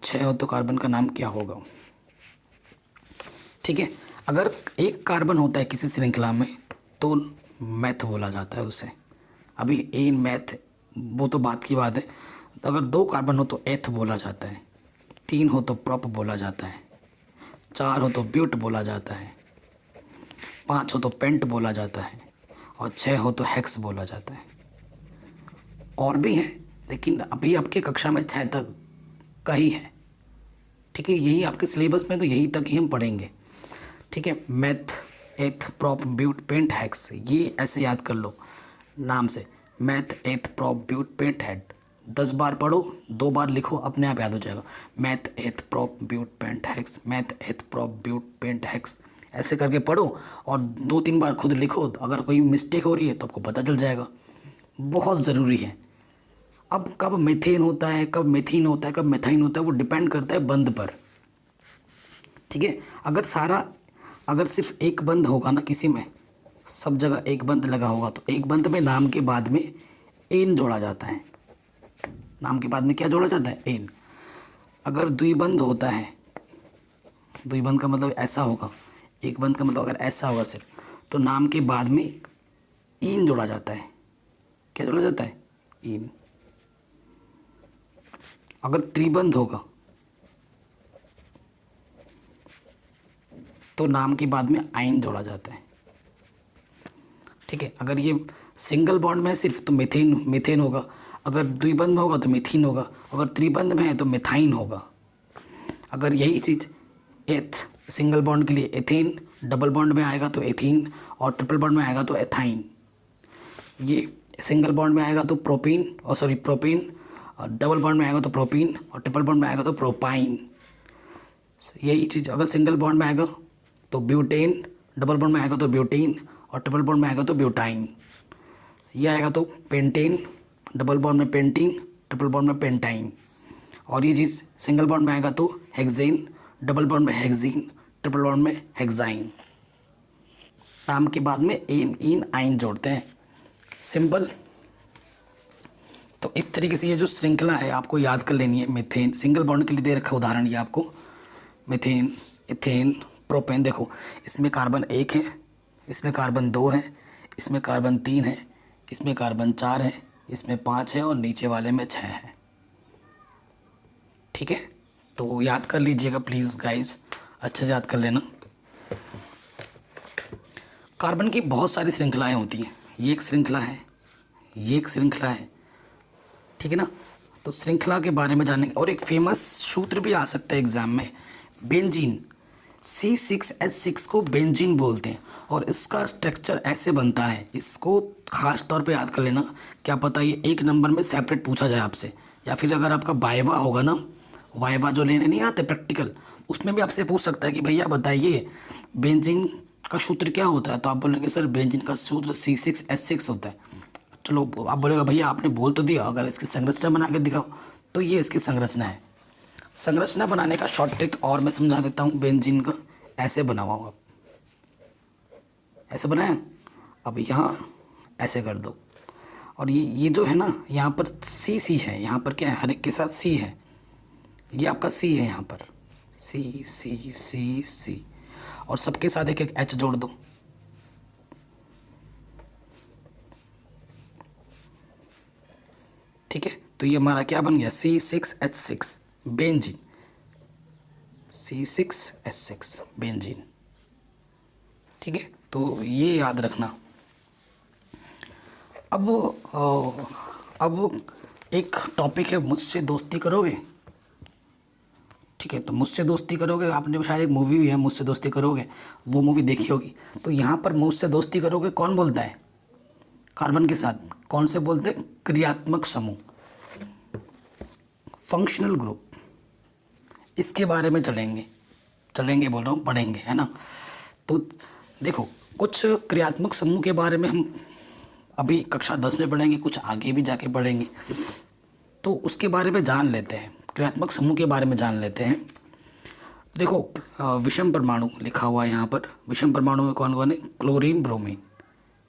Speaker 1: 6 हो तो कार्बन का नाम क्या होगा। ठीक है। अगर एक कार्बन होता है किसी श्रृंखला में तो मैथ बोला जाता है उसे। अभी एन मैथ वो तो बात की बात है। अगर 2 कार्बन हो तो एथ बोला जाता है, 3 हो तो प्रोप बोला जाता है, 4 हो तो ब्यूट बोला जाता है, 5 हो तो पेंट बोला जाता है, और 6 हो तो हेक्स बोला जाता है। और भी हैं, लेकिन अभी आपके कक्षा में 6 तक का ही है। ठीक है। यही आपके सिलेबस में तो यही तक ही हम पढ़ेंगे। ठीक है। Math, eth, prop, but, pent, hex, ये ऐसे याद कर लो नाम से। Math, eth, prop, but, paint, head. 10 बार पढ़ो, 2 बार लिखो, अपने आप याद हो जाएगा। Meth, eth, prop, but, pent, hex, meth, eth, prop, but, pent, hex, ऐसे करके पढ़ो और 2-3 बार खुद लिखो। अगर कोई मिस्टेक हो रही है तो आपको पता चल जाएगा। बहुत ज़रूरी है। अब कब मीथेन होता है, कब मीथीन होता है, कब मिथाइन होता है, वो डिपेंड करता है बंद पर। ठीक है। अगर सिर्फ एक बंद होगा ना किसी में, सब जगह एक बंद लगा होगा, तो एक बंद में नाम के बाद में एन जोड़ा जाता है। नाम के बाद में क्या जोड़ा जाता है, एन। अगर द्विबंध होता है, द्विबंध का मतलब ऐसा होगा, एक बंद का मतलब अगर ऐसा होगा सिर्फ, तो नाम के बाद में ईन जोड़ा जाता है। क्या जोड़ा जाता है, ईन। अगर त्रिबंध होगा तो नाम के बाद में आइन जोड़ा जाता है। ठीक है। अगर ये सिंगल बॉन्ड में है सिर्फ तो मीथेन होगा। अगर द्विबंध में होगा तो मीथीन होगा। अगर त्रिबंध में है तो मिथाइन होगा। अगर यही चीज़ एथ सिंगल बॉन्ड के लिए एथेन, डबल बॉन्ड में आएगा तो एथीन, और ट्रिपल बॉन्ड में आएगा तो एथाइन। ये सिंगल बॉन्ड में आएगा तो प्रोपीन, और डबल बॉन्ड में आएगा तो प्रोपीन, और ट्रिपल बॉन्ड में आएगा तो प्रोपाइन। यही चीज़ अगर सिंगल बॉन्ड में आएगा तो ब्यूटेन, डबल बॉन्ड में आएगा तो ब्यूटीन, और ट्रिपल बॉन्ड में आएगा तो ब्यूटाइन। ये आएगा तो पेंटेन, डबल बॉन्ड में पेंटीन, ट्रिपल बॉन्ड में पेंटाइन। और ये चीज़ सिंगल बॉन्ड में आएगा तो हेक्सेन, डबल बॉन्ड में हेक्सीन, ट्रिपल बॉन्ड में हेक्साइन। नाम के बाद में एन, इन, आइन जोड़ते हैं। सिंपल। तो इस तरीके से ये जो श्रृंखला है आपको याद कर लेनी है। मीथेन सिंगल बॉन्ड के लिए दे रखा उदाहरण ये आपको, मीथेन, इथेन, प्रोपेन। देखो इसमें कार्बन 1 है, इसमें कार्बन 2 है, इसमें कार्बन 3 है, इसमें कार्बन 4 है, इसमें 5 है, और नीचे वाले में 6 है। ठीक है। तो याद कर लीजिएगा प्लीज़ गाइस, अच्छे से याद कर लेना। कार्बन की बहुत सारी श्रृंखलाएं होती हैं। ये एक श्रृंखला है, ये एक श्रृंखला है। ठीक है ना। तो श्रृंखला के बारे में जानने और एक फेमस सूत्र भी आ सकता है एग्जाम में, बेंजीन। C6H6 को बेंजीन बोलते हैं, और इसका स्ट्रक्चर ऐसे बनता है। इसको खास तौर पे याद कर लेना, क्या पता ये 1 नंबर में सेपरेट पूछा जाए आपसे, या फिर अगर आपका वाइवा होगा ना, वाइवा जो लेने नहीं आते प्रैक्टिकल, उसमें भी आपसे पूछ सकता है कि भैया बताइए बेंजीन का सूत्र क्या होता है। तो आप बोलेंगे सर बेंजीन का सूत्र C6H6 होता है। चलो आप बोलेगा भैया आपने बोल तो दिया, अगर इसकी संरचना बना के दिखाओ, तो ये इसकी संरचना है। संरचना बनाने का शॉर्ट ट्रिक और मैं समझा देता हूँ। बेंजीन का ऐसे बना हुआ, आप ऐसे बनाया, अब यहाँ ऐसे कर दो, और ये जो है ना, यहाँ पर सी है, यहाँ पर क्या है, हर एक के साथ सी है, ये आपका सी है यहाँ पर, सी सी सी सी, और सबके साथ एक एक एच जोड़ दो। ठीक है। तो ये हमारा क्या बन गया, C6H6 बेंजीन, C6H6 बेंजीन। ठीक है। तो ये याद रखना। अब एक टॉपिक है, मुझसे दोस्ती करोगे। ठीक है। तो मुझसे दोस्ती करोगे, आपने शायद एक मूवी भी है मुझसे दोस्ती करोगे, वो मूवी देखी होगी। तो यहाँ पर मुझसे दोस्ती करोगे कौन बोलता है, कार्बन के साथ कौन से बोलते हैं, क्रियात्मक समूह। फंक्शनल ग्रुप, इसके बारे में चलेंगे बोल रहा हूँ, पढ़ेंगे, है ना। तो देखो, कुछ क्रियात्मक समूह के बारे में हम अभी कक्षा 10 में पढ़ेंगे, कुछ आगे भी जाके पढ़ेंगे, तो उसके बारे में जान लेते हैं, क्रियात्मक समूह के बारे में जान लेते हैं। देखो, विषम परमाणु लिखा हुआ है यहाँ पर। विषम परमाणु में कौन कौन है? Chlorine, bromine.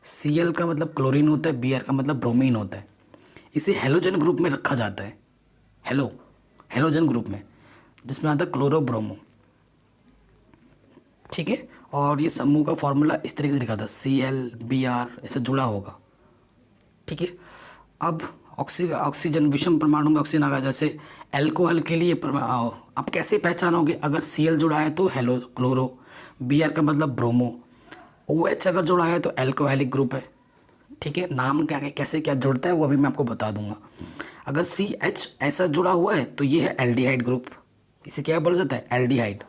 Speaker 1: Cl का मतलब क्लोरीन होता है, Br का मतलब ब्रोमीन होता है। इसे हेलोजन ग्रुप में रखा जाता है, हेलोजन ग्रुप में, जिसमें आता है क्लोरो, ब्रोमो, ठीक है। और ये समूह का फॉर्मूला इस तरीके से लिखा था, Cl Br ऐसे जुड़ा होगा, ठीक है। अब ऑक्सीजन, विषम परमाणु में ऑक्सीजन आ गया। जैसे एल्कोहल के लिए आप कैसे पहचानोगे? अगर Cl जुड़ा है तो हेलो क्लोरो, Br का मतलब ब्रोमो, OH अगर जुड़ा है तो एल्कोहलिक ग्रुप है, ठीक है। नाम क्या है, कैसे क्या जुड़ता है वो अभी मैं आपको बता दूंगा। अगर CH ऐसा जुड़ा हुआ है तो ये है एल्डिहाइड ग्रुप, इसे क्या बोला जाता है? एल्डिहाइड।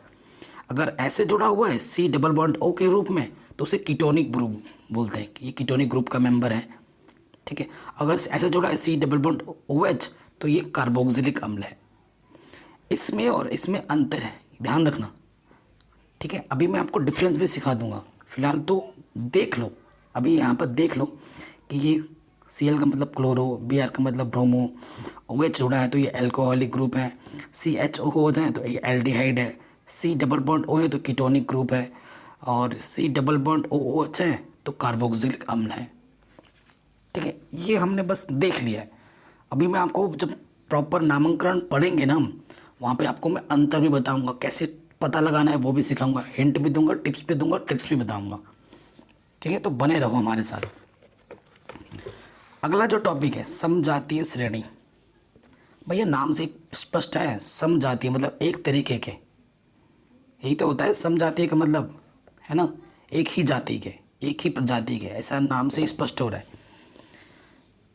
Speaker 1: अगर ऐसे जुड़ा हुआ है C डबल बॉन्ड O के रूप में तो उसे कीटोनिक ग्रुप बोलते हैं, ये कीटोनिक ग्रुप का मेंबर है, ठीक है। अगर ऐसे जुड़ा है C डबल बॉन्ड OH तो ये कार्बोक्सिलिक अम्ल है। इसमें और इसमें अंतर है, ध्यान रखना, ठीक है। अभी मैं आपको डिफरेंस भी सिखा दूंगा, फिलहाल तो देख लो, अभी यहाँ पर देख लो कि ये Cl का मतलब क्लोरो, Br का मतलब ब्रोमो, OH जुड़ा है तो ये एल्कोहलिक ग्रुप है, CHO होता है तो ये एल्डिहाइड है, C डबल बॉन्ड O है तो कीटोनिक ग्रुप है, और C डबल बॉन्ड OH है तो कार्बोक्सिलिक अम्ल है, ठीक है। ये हमने बस देख लिया है। अभी मैं आपको जब प्रॉपर नामकरण पढ़ेंगे ना हम, वहाँ पे आपको मैं अंतर भी बताऊंगा, कैसे पता लगाना है वो भी सिखाऊंगा, हिंट भी दूंगा, टिप्स भी दूंगा, ट्रिक्स भी बताऊंगा, ठीक है। तो बने रहो हमारे साथ। अगला जो टॉपिक है, समजातीय श्रेणी। भैया नाम से स्पष्ट है, समजातीय मतलब एक तरीके के, यही तो होता है समजातीय का मतलब, है ना, एक ही जाति के, एक ही प्रजाति के, ऐसा नाम से स्पष्ट हो रहा है।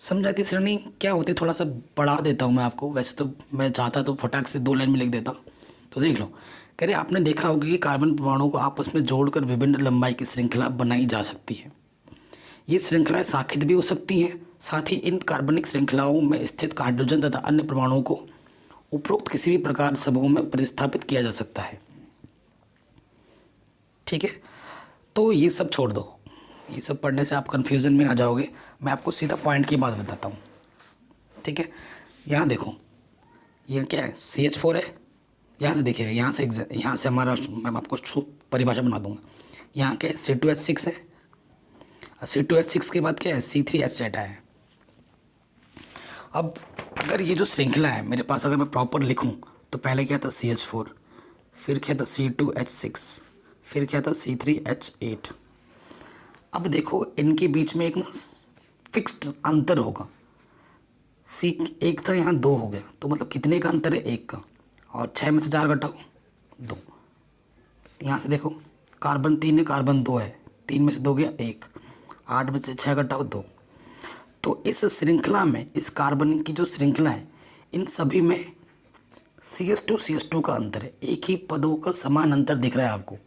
Speaker 1: समजातीय श्रेणी क्या होती है, थोड़ा सा बढ़ा देता हूँ मैं आपको, वैसे तो मैं चाहता तो फटाक से 2 लाइन में लिख देता, तो देख लो। कह रहे आपने देखा होगा कि कार्बन परमाणुओं को आपस में जोड़कर विभिन्न लंबाई की श्रृंखला बनाई जा सकती है। ये श्रृंखलाएं शाखित भी हो सकती हैं, साथ ही इन कार्बनिक श्रृंखलाओं में स्थित हाइड्रोजन तथा अन्य परमाणुओं को उपरोक्त किसी भी प्रकार समूह में प्रतिस्थापित किया जा सकता है, ठीक है। तो ये सब छोड़ दो, ये सब पढ़ने से आप कन्फ्यूज़न में आ जाओगे, मैं आपको सीधा पॉइंट की बात बताता हूँ, ठीक है। यहाँ देखो, ये क्या है? CH4 है, यहाँ से देखिए, यहाँ से हमारा, मैं आपको परिभाषा बना दूंगा। यहाँ क्या है? C2H6 है, C2H6 के बाद क्या है? C3H डाटा है। अब अगर ये जो श्रृंखला है मेरे पास, अगर मैं प्रॉपर लिखूं तो पहले क्या था? CH4, फिर क्या था? C2H6, फिर क्या था? C3H8। अब देखो इनके बीच में एक ना फिक्स्ड अंतर होगा, एक था, यहाँ 2 हो गया, तो मतलब कितने का अंतर है? 1 का। और 6 में से 4 घटाओ, 2। यहाँ से देखो, कार्बन 3 है, कार्बन 2 है, 3 में से 2 गया 1, 8 में से 6 घटाओ 2। तो इस श्रृंखला में, इस कार्बन की जो श्रृंखला है, इन सभी में CH2 का अंतर है, एक ही पदों का समान अंतर दिख रहा है आपको,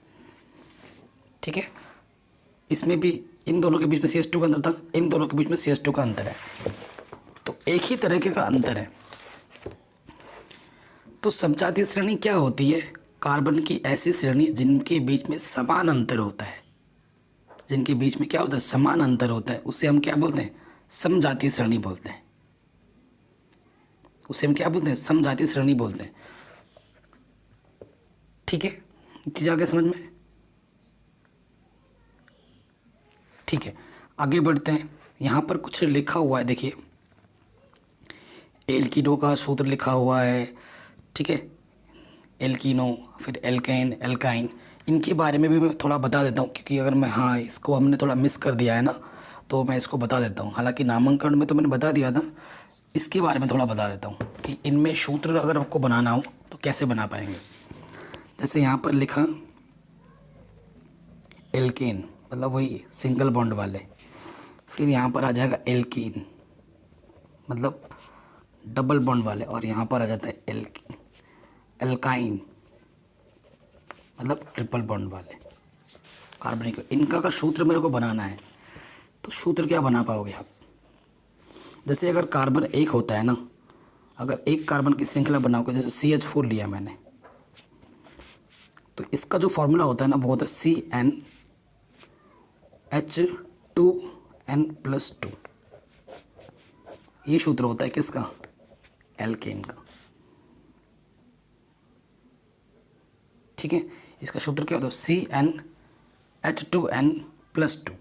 Speaker 1: ठीक है। इसमें भी इन दोनों के बीच में CH2 का अंतर था, इन दोनों के बीच में CH2 का अंतर है, तो एक ही तरीके का अंतर है। तो समजातीय श्रेणी क्या होती है? कार्बन की ऐसी श्रेणी जिनके बीच में समान अंतर होता है, जिनके बीच में क्या होता है? समान अंतर होता है, उसे हम क्या बोलते हैं? समजातीय श्रेणी बोलते हैं। उसे हम क्या बोलते हैं? समजातीय श्रेणी बोलते हैं, ठीक है। चीज़ आगे समझ में, ठीक है। आगे बढ़ते हैं, यहाँ पर कुछ लिखा हुआ है, देखिए एल्कीनो का सूत्र लिखा हुआ है, ठीक है। एल्कीनो, फिर एल्केन, एल्काइन, इनके बारे में भी मैं थोड़ा बता देता हूँ, क्योंकि अगर मैं, हाँ, इसको हमने थोड़ा मिस कर दिया है ना, तो मैं इसको बता देता हूँ। हालांकि नामांकन में तो मैंने बता दिया था, इसके बारे में थोड़ा बता देता हूँ कि इनमें सूत्र अगर आपको बनाना हो तो कैसे बना पाएंगे। जैसे यहाँ पर लिखा एल्केन, मतलब वही सिंगल बॉन्ड वाले, फिर यहाँ पर आ जाएगा एल्कीन, मतलब डबल बॉन्ड वाले, और यहाँ पर आ जाता है एल्काइन, मतलब ट्रिपल बॉन्ड वाले कार्बनिक। इनका अगर सूत्र मेरे को बनाना है तो सूत्र क्या बना पाओगे आप? जैसे अगर कार्बन 1 होता है ना, अगर एक कार्बन की श्रृंखला बनाओगे, जैसे CH4 लिया मैंने, तो इसका जो फॉर्मूला होता है ना वो होता है CnH2n+2। ये सूत्र होता है किसका? एल्केन का। ठीक है, इसका सूत्र क्या होता है? CnH2n+2।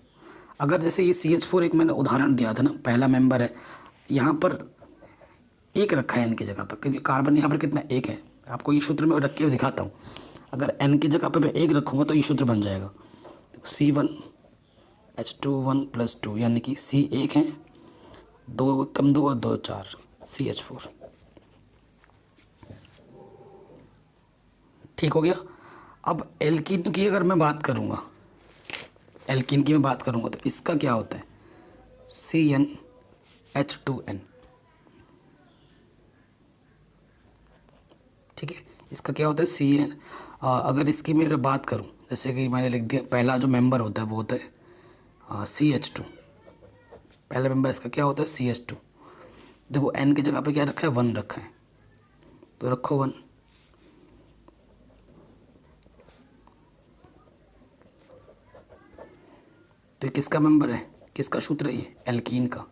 Speaker 1: अगर जैसे ये CH4 एक मैंने उदाहरण दिया था ना, पहला मेंबर है, यहाँ पर एक रखा है n की जगह पर, क्योंकि कार्बन यहाँ पर कितना? एक है। आपको ये सूत्र में रख के दिखाता हूँ। अगर n की जगह पर मैं एक रखूँगा तो ये सूत्र बन जाएगा C1H21+2, यानी कि C एक है, 2 कम 2 और 2 4, CH4। ठीक हो गया। अब एल्कीन की अगर मैं बात करूँगा, एल्कीन की मैं बात करूँगा तो इसका क्या होता है? CnH2n। ठीक है, इसका क्या होता है? CN। अगर इसकी मैं बात करूँ, जैसे कि मैंने लिख दिया, पहला जो मेंबर होता है वो होता है CH2। पहला मेंबर इसका क्या होता है? CH2। देखो n की जगह पे क्या रखा है? 1 रखा है, तो रखो 1। तो किसका मेंबर है? किसका सूत्र है ये? एल्कीन का।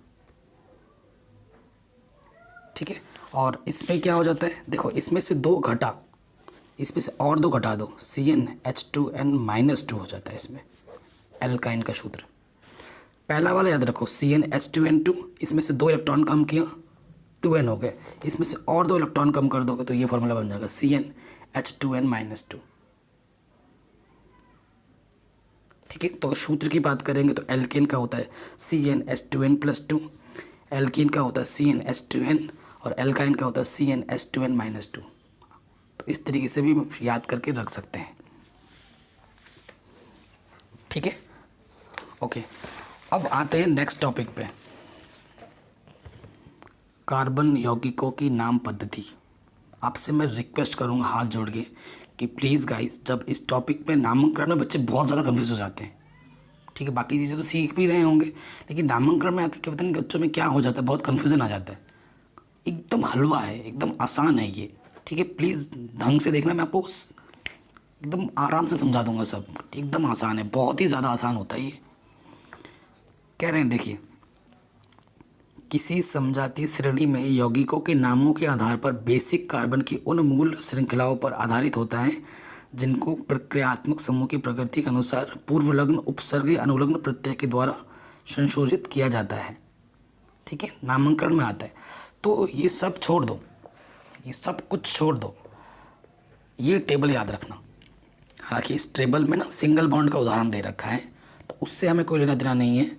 Speaker 1: ठीक है, और इसमें क्या हो जाता है? देखो इसमें से 2 घटा, इसमें से और 2 घटा दो, CnH2n-2 हो जाता है इसमें, एल्काइन का सूत्र। पहला वाला याद रखो, CnH2n2, इसमें से 2 इलेक्ट्रॉन कम किया, 2n हो गए। इसमें से और 2 इलेक्ट्रॉन कम कर दोगे तो ये फॉर्मूला बन जाएगा CnH2n-2। ठीक है, तो सूत्र की बात करेंगे तो एल्केन का होता है CnH2n+2, एल्कीन का होता है CnH2n, और एल्काइन का होता है CnH2n-2। तो इस तरीके से भी याद करके रख सकते हैं। ठीक है, ओके। अब आते हैं नेक्स्ट टॉपिक पे, कार्बन यौगिकों की नाम पद्धति। आपसे मैं रिक्वेस्ट करूँगा हाथ जोड़ के कि प्लीज़ गाइस, जब इस टॉपिक पे नामांकन में बच्चे बहुत ज़्यादा कंफ्यूज हो जाते हैं। ठीक है, बाकी चीज़ें तो सीख भी रहे होंगे, लेकिन नामांकन में आके क्या पता नहीं बच्चों में क्या हो जाता है, बहुत कन्फ्यूज़न आ जाता है। एकदम हलवा है, एकदम आसान है ये। ठीक है, प्लीज़ ढंग से देखना, मैं आपको एकदम आराम से समझा दूंगा सब। एकदम आसान है, बहुत ही ज़्यादा आसान होता है ये। कह रहे हैं, देखिए, किसी समजातीय श्रेणी में यौगिकों के नामों के आधार पर बेसिक कार्बन की उन मूल श्रृंखलाओं पर आधारित होता है जिनको प्रक्रियात्मक समूह की प्रकृति के अनुसार पूर्वलग्न उपसर्ग अनुलग्न प्रत्यय के द्वारा संशोधित किया जाता है। ठीक है, नामांकन में आता है। तो ये सब छोड़ दो, ये सब कुछ छोड़ दो, ये टेबल याद रखना। हालांकि इस टेबल में ना सिंगल बॉन्ड का उदाहरण दे रखा है, तो उससे हमें कोई लेना देना नहीं है।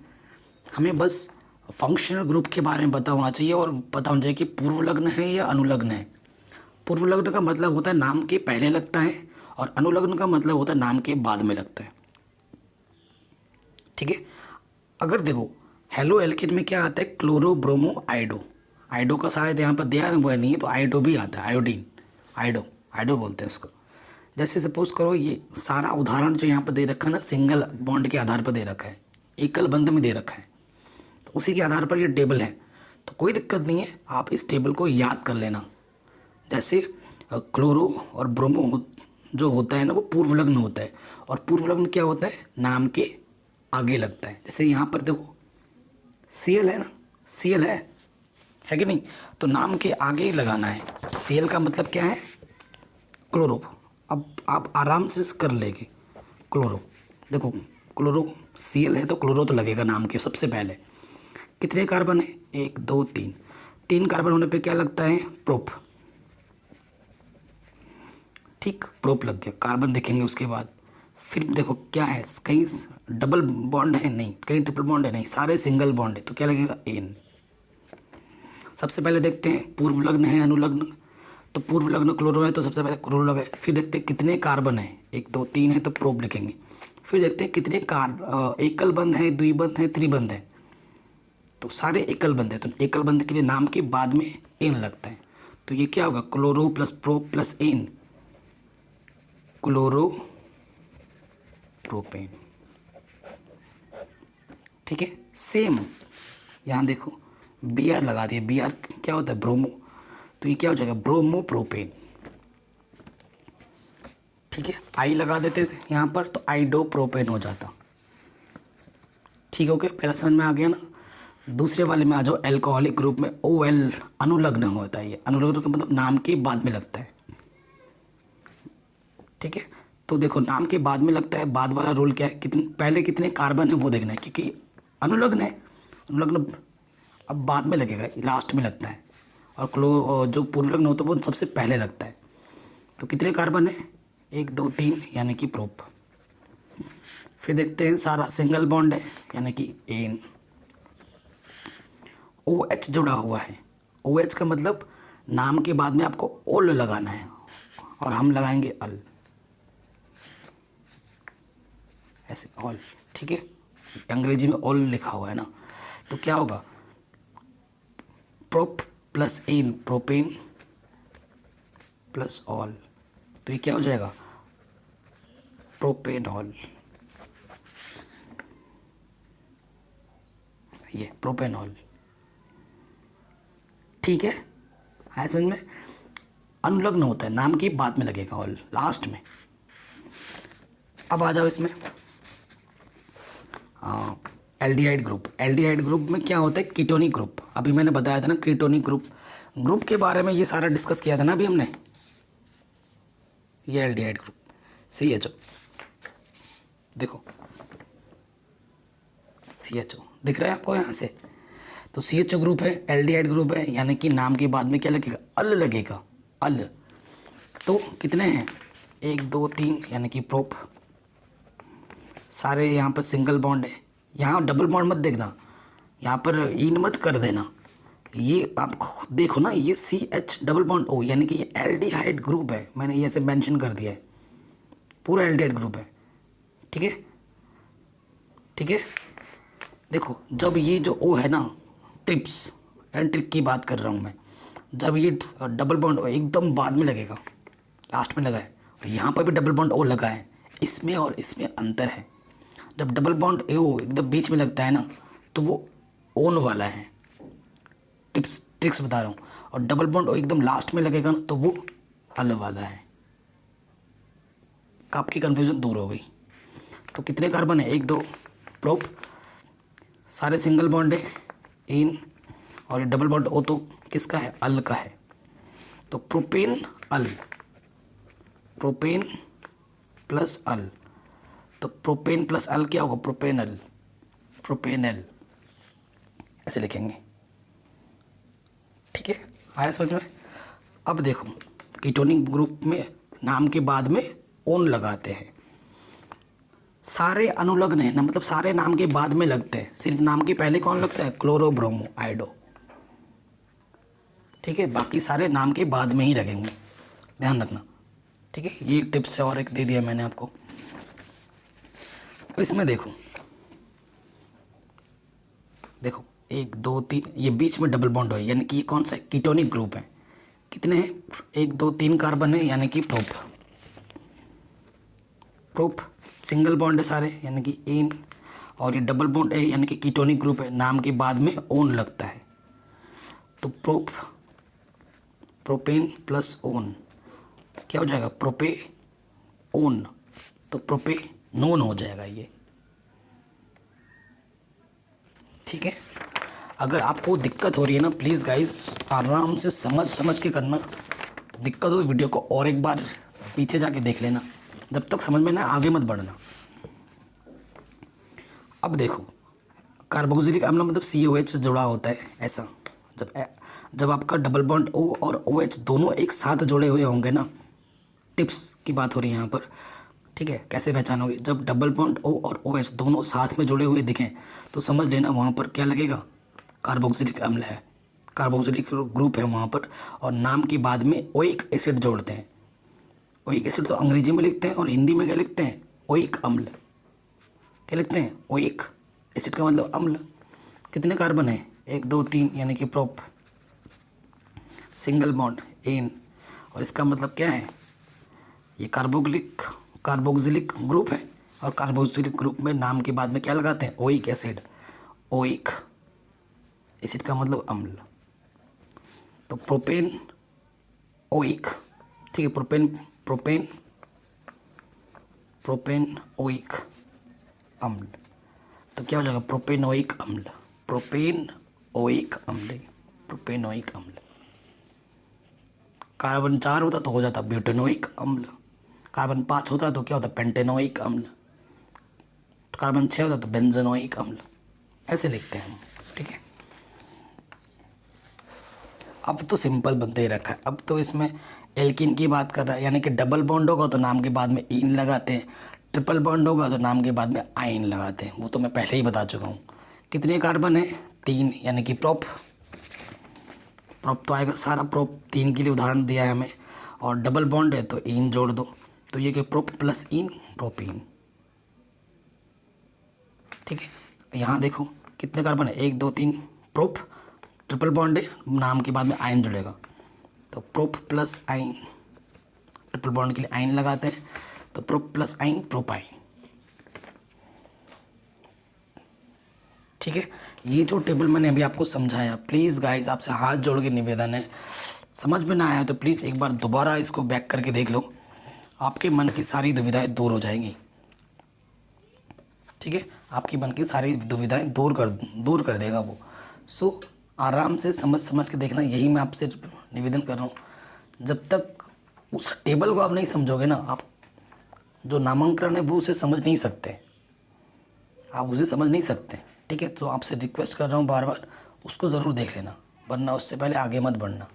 Speaker 1: हमें बस फंक्शनल ग्रुप के बारे में पता होना चाहिए, और पता होना चाहिए कि पूर्वलग्न है या अनुलग्न है। पूर्वलग्न का मतलब होता है नाम के पहले लगता है, और अनुलग्न का मतलब होता है नाम के बाद में लगता है। ठीक है, अगर देखो हेलो एल्केन में क्या आता है? Chloro bromo आइडो। आइडो का शायद यहाँ पर दिया हुआ नहीं है, तो आइडो भी आता है, आयोडीन, आइडो, आइडो बोलते हैं उसको। जैसे सपोज करो ये सारा उदाहरण जो यहाँ पर दे रखा है ना, सिंगल बॉन्ड के आधार पर दे रखा है, एकल बंध में दे रखा है, तो उसी के आधार पर ये टेबल है। तो कोई दिक्कत नहीं है, आप इस टेबल को याद कर लेना। जैसे क्लोरो और ब्रोमो जो होता है ना, वो पूर्वलग्न होता है, और पूर्वलग्न क्या होता है? नाम के आगे लगता है। जैसे यहाँ पर देखो Cl है ना, Cl है कि नहीं? तो नाम के आगे ही लगाना है। Cl का मतलब क्या है? क्लोरो। अब आप आराम से कर लेंगे। क्लोरो, देखो क्लोरो Cl है तो क्लोरो तो लगेगा नाम के सबसे पहले। कितने कार्बन है? 1 2 3। 3 कार्बन होने पे क्या लगता है? प्रोप। ठीक, प्रोप लग गया, कार्बन देखेंगे उसके बाद। फिर देखो क्या है, कहीं डबल बॉन्ड है? नहीं। कहीं ट्रिपल बॉन्ड है? नहीं। सारे सिंगल बॉन्ड है, तो क्या लगेगा? एन। सबसे पहले देखते हैं पूर्वलग्न है अनुलग्न, तो पूर्वलग्न क्लोरो है तो सबसे पहले क्लोरो लगा है। फिर देखते हैं कितने कार्बन है, 1 2 3 है तो प्रोप लिखेंगे। फिर देखते हैं कितने एकल बंध है, द्विबंध है, त्रिबंध है, तो सारे एकल बंध है, तो एकल बंध के लिए नाम के बाद में एन लगता है। तो ये क्या होगा? Chloro plus prop plus N, chloro propane. ठीक है, सेम यहाँ देखो Br लगा दिए। Br क्या होता है? ब्रोमो। तो तो ये क्या हो जाएगा, ब्रोमोप्रोपेन। ठीक है, आई लगा देते थे यहाँ पर तो आइडोप्रोपेन हो जाता। ठीक हो गया, पहला समझ में आ गया ना। दूसरे वाले में आ जाओ, एल्कोहलिक ग्रुप में OL अनुलग्न होता है। ये अनुलग्न का मतलब नाम के बाद में लगता है। ठीक है, तो देखो नाम के बाद में लगता है, बाद वाला रूल क्या है, पहले कितने कार्बन है वो देखना है, क्योंकि अनुलग्न है, अनुलग्न अब बाद में लगेगा, लास्ट में लगता है। और जो पूर्वलग्न होता है वो सबसे पहले लगता है। तो कितने कार्बन है, 1 2 3 यानी कि प्रोप। फिर देखते हैं सारा सिंगल बॉन्ड है यानी कि एन। OH जुड़ा हुआ है। OH का मतलब नाम के बाद में आपको ओल लगाना है और हम लगाएंगे अल, ऐसे ऑल। ठीक है, अंग्रेजी में ऑल लिखा हुआ है ना, तो क्या होगा, prop plus N, propane plus ol, तो ये क्या हो जाएगा, प्रोपेनॉल। ये प्रोपेनॉल। ठीक है, है समझ में। अनुलग्न होता है, नाम के बाद में लगेगा ऑल, लास्ट में। अब आ जाओ इसमें एल्डिहाइड ग्रुप। एल्डिहाइड ग्रुप में क्या होता है, कीटोनिक ग्रुप। अभी मैंने बताया था ना कीटोनिक ग्रुप के बारे में, ये सारा डिस्कस किया था ना अभी हमने। ये एल्डिहाइड ग्रुप CHO, देखो CHO दिख रहा है आपको यहाँ से, तो CHO ग्रुप है, एल्डिहाइड ग्रुप है, यानी कि नाम के बाद में क्या लगेगा, अल लगेगा, अल। तो कितने हैं, 1 2 3 यानी कि प्रोप। सारे यहाँ पर सिंगल बॉन्ड है, यहाँ डबल बॉन्ड मत देखना, यहाँ पर इन मत कर देना। ये आप खुद देखो ना, ये CH डबल बॉन्ड O यानी कि ये एल्डिहाइड ग्रुप है, मैंने ये ऐसे मेंशन कर दिया है, पूरा एल्डिहाइड ग्रुप है। ठीक है, ठीक है, देखो जब ये जो O है ना, ट्रिप्स एंड ट्रिक की बात कर रहा हूँ मैं, जब ये डबल बॉन्ड O एकदम बाद में लगेगा, लास्ट में लगा है, और यहाँ पर भी डबल बॉन्ड O लगा है, इसमें और इसमें अंतर है। जब डबल बॉन्ड O एकदम बीच में लगता है ना, तो वो ओन वाला है, ट्रिक्स बता रहा हूँ। और डबल बॉन्ड O एकदम लास्ट में लगेगा ना, तो वो अल वाला है। आपकी कन्फ्यूजन दूर हो गई। तो कितने कार्बन है, 1 2 प्रोप, सारे सिंगल बॉन्ड है इन, और ये डबल बॉन्ड O तो किसका है, अल का है। तो प्रोपेन अल, प्रोपेन प्लस अल, तो प्रोपेन प्लस अल क्या होगा, प्रोपेनल, प्रोपेनल ऐसे लिखेंगे। ठीक है, आया समझ में। अब देखो कीटोनिक ग्रुप में नाम के बाद में ओन लगाते हैं, सारे अनुलग्न है ना, मतलब सारे नाम के बाद में लगते हैं, सिर्फ नाम के पहले कौन लगता है, क्लोरो ब्रोमो आइडो। ठीक है, बाकी सारे नाम के बाद में ही लगेंगे, ध्यान रखना। ठीक है, ये टिप्स है और एक दे दिया मैंने आपको। अब इसमें देखो, देखो 1 2 3, ये बीच में डबल बॉन्ड है, यानी कि ये कौन सा कीटोनिक ग्रुप है। कितने हैं, 1 2 3 कार्बन है, यानी कि प्रोप। प्रोप सिंगल बॉन्ड है सारे, यानी कि एन, और ये डबल बॉन्ड है यानी कि कीटोनिक ग्रुप है, नाम के बाद में ओन लगता है। तो प्रोप, प्रोपेन प्लस ओन क्या हो जाएगा, प्रोपे ओन, तो प्रोपे नोन हो जाएगा ये। ठीक है, अगर आपको दिक्कत हो रही है ना, प्लीज़ गाइस आराम से समझ के करना। दिक्कत हो तो वीडियो को और एक बार पीछे जाके देख लेना, जब तक समझ में ना आगे मत बढ़ना। अब देखो कार्बोक्सिलिक अम्ल मतलब COH से जुड़ा होता है, ऐसा जब आपका डबल बॉन्ड O और OH दोनों एक साथ जुड़े हुए होंगे ना, टिप्स की बात हो रही है यहाँ पर। ठीक है, कैसे पहचानोगे, जब डबल बॉन्ड O और OH दोनों साथ में जुड़े हुए दिखें तो समझ लेना वहाँ पर क्या लगेगा, कार्बोक्सिलिक अम्ल है, कार्बोक्सिलिक ग्रुप है वहाँ पर। और नाम के बाद में ओइक एसिड जोड़ते हैं। ओइक एसिड तो अंग्रेजी में लिखते हैं और हिंदी में क्या लिखते हैं, ओइक अम्ल। क्या लिखते हैं, ओइक एसिड का मतलब अम्ल। कितने कार्बन है, 1 2 3 यानी कि प्रोप, सिंगल बॉन्ड एन, और इसका मतलब क्या है, ये कार्बोक्सिलिक ग्रुप है। और कार्बोक्सिलिक ग्रुप में नाम के बाद में क्या लगाते हैं, ओइक एसिड। ओइक एसिड का मतलब अम्ल। तो प्रोपेन ओइक, ठीक है, प्रोपेन प्रोपेन प्रोपेन ओइक अम्ल। तो क्या हो जाएगा? प्रोपेनोइक अम्ल, प्रोपेनोइक अम्ल, प्रोपेनोइक अम्ल। कार्बन 4 होता तो हो जाता ब्यूटेनोइक अम्ल, कार्बन 5 होता तो क्या होता? पेंटेनोइक अम्ल, तो कार्बन 6 होता तो बेंजोनोइक अम्ल। ऐसे लिखते हैं हम, ठीक है। अब तो सिंपल बनते ही रखा है। अब तो इसमें एल्किन की बात कर रहा है, यानी कि डबल बॉन्ड होगा तो नाम के बाद में इन लगाते हैं, ट्रिपल बॉन्ड होगा तो नाम के बाद में आइन लगाते हैं। वो तो मैं पहले ही बता चुका हूँ। कितने कार्बन है? 3, यानी कि प्रोप। प्रोप तो आएगा सारा, प्रोप 3 के लिए उदाहरण दिया है हमें। और डबल बॉन्ड है तो इन जोड़ दो, तो ये कि प्रोप प्लस इन प्रोपीन, ठीक है। यहाँ देखो कितने कार्बन है? 1 2 3, प्रोप, ट्रिपल बॉन्ड है, नाम के बाद में आयन जुड़ेगा, तो प्रोप प्लस आइन, ट्रिपल बॉन्ड के लिए आइन लगाते हैं, तो प्रोप प्लस आइन प्रोपाइन, ठीक है। ये जो टेबल मैंने अभी आपको समझाया, प्लीज़ गाइस आपसे हाथ जोड़ के निवेदन है, समझ में ना आया तो प्लीज़ एक बार दोबारा इसको बैक करके देख लो, आपके मन की सारी दुविधाएं दूर हो जाएंगी, ठीक है। आपकी मन की सारी दुविधाएं दूर कर देगा वो। सो आराम से समझ समझ के देखना, यही मैं आपसे निवेदन कर रहा हूँ। जब तक उस टेबल को आप नहीं समझोगे ना, आप जो नामांकन है वो उसे समझ नहीं सकते, आप उसे समझ नहीं सकते, ठीक है। तो आपसे रिक्वेस्ट कर रहा हूँ बार बार, उसको ज़रूर देख लेना, वरना उससे पहले आगे मत बढ़ना,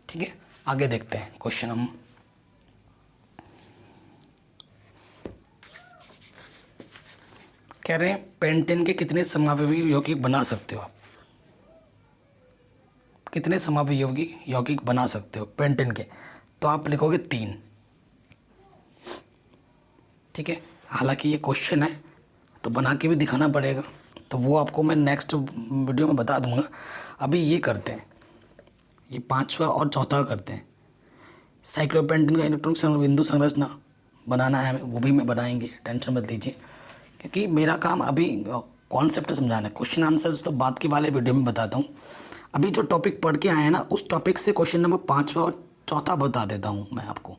Speaker 1: ठीक है। आगे देखते हैं क्वेश्चन हम। कह रहे हैं पेंटेन के कितने समावयवी यौगिक बना सकते हो आप? कितने समावयवी यौगिक बना सकते हो पेंटेन के? तो आप लिखोगे 3, ठीक है। हालांकि ये क्वेश्चन है तो बना के भी दिखाना पड़ेगा, तो वो आपको मैं नेक्स्ट वीडियो में बता दूंगा। अभी ये करते हैं, ये 5वां और 4था करते हैं। साइक्लोपेंटेन का इलेक्ट्रॉनिक बिंदु संरचना बनाना है हमें, वो भी मैं बनाएंगे, टेंशन मत लीजिए, क्योंकि मेरा काम अभी कॉन्सेप्ट समझाना है। क्वेश्चन आंसर्स तो बाद के वाले वीडियो में बताता हूँ। अभी जो टॉपिक पढ़ के आए हैं ना, उस टॉपिक से क्वेश्चन नंबर 5वां और 4था बता देता हूँ मैं आपको,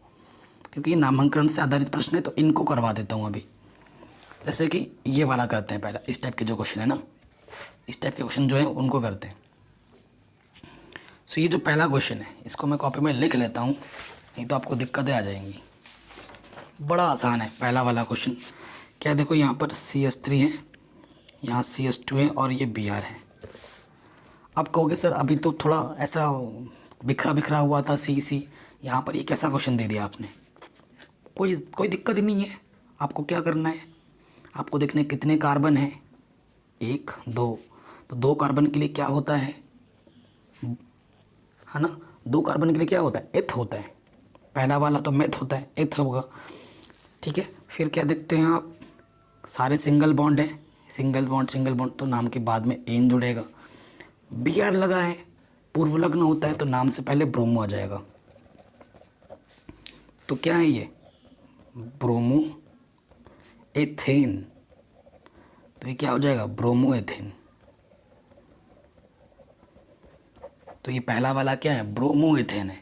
Speaker 1: क्योंकि ये नामांकन से आधारित प्रश्न है तो इनको करवा देता हूँ अभी। जैसे कि ये वाला करते हैं पहला, इस टाइप के जो क्वेश्चन है ना, इस टाइप के क्वेश्चन जो है उनको करते हैं। सो ये जो पहला क्वेश्चन है इसको मैं कॉपी में लिख लेता हूँ, नहीं तो आपको दिक्कतें आ जाएंगी। बड़ा आसान है पहला वाला क्वेश्चन। क्या देखो, यहाँ पर CH3 है, यहाँ CH2 है और ये Br है। आप कहोगे सर अभी तो थोड़ा ऐसा बिखरा बिखरा हुआ था CC, यहाँ पर ये कैसा क्वेश्चन दे दिया आपने? कोई दिक्कत ही नहीं है। आपको क्या करना है, आपको देखने कितने कार्बन हैं, 1 2, तो 2 कार्बन के लिए क्या होता है ना, 2 कार्बन के लिए क्या होता है? एथ होता है। पहला वाला तो मेथ होता है, एथ होगा, ठीक है। फिर क्या देखते हैं आप, सारे सिंगल बॉन्ड है, सिंगल बॉन्ड तो नाम के बाद में एन जुड़ेगा। Br लगा है, पूर्व लग्न होता है तो नाम से पहले ब्रोमो आ जाएगा। तो क्या है ये? ब्रोमो एथेन, तो ये क्या हो जाएगा? Bromo ethane. तो ये पहला वाला क्या है? ब्रोमो एथेन है,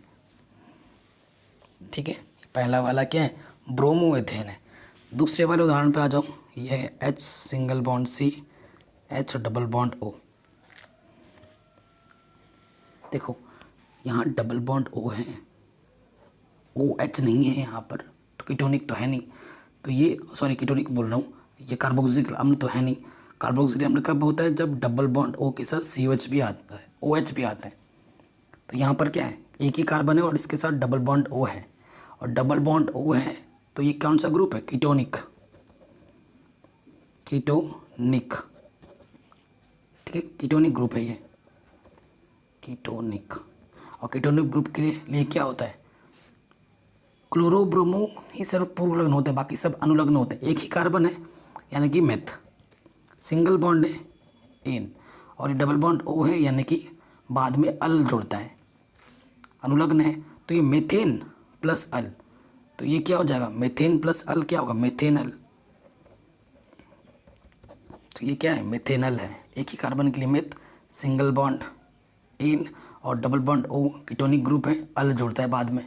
Speaker 1: ठीक है। पहला वाला क्या है? ब्रोमो एथेन है। दूसरे वाले उदाहरण पे आ जाऊँ, ये है H single bond C, H double bond O। देखो यहाँ डबल बॉन्ड O है, OH नहीं है यहाँ पर, तो कीटोनिक तो है नहीं, तो ये सॉरी कीटोनिक बोल रहा हूँ, ये कार्बोक्सिलिक अम्ल तो है नहीं। कार्बोक्सिलिक अम्ल कब होता है? जब डबल बॉन्ड O के साथ COH भी आता है, OH भी आता है। तो यहाँ पर क्या है? एक ही कार्बन है और इसके साथ डबल बॉन्ड O है, और डबल बॉन्ड O है तो ये कौन सा ग्रुप है? कीटोनिक, कीटोनिक, ठीक है, कीटोनिक ग्रुप है ये, कीटोनिक। और कीटोनिक ग्रुप के लिए क्या होता है? क्लोरो ब्रोमो ही सिर्फ पूर्व लग्न होते हैं, बाकी सब अनुलग्न होते हैं। एक ही कार्बन है यानी कि मेथ, सिंगल बॉन्ड है एन, और ये डबल बॉन्ड O है यानी कि बाद में अल जुड़ता है, अनुलग्न है, तो ये मेथेन प्लस अल, तो ये क्या हो जाएगा? मेथेन प्लस अल क्या होगा? मेथेनल। तो ये क्या है? मेथेनल है। एक ही कार्बन के लिए मेथ, सिंगल बॉन्ड एन, और double bond O ketonic group है, अल जुड़ता है बाद में,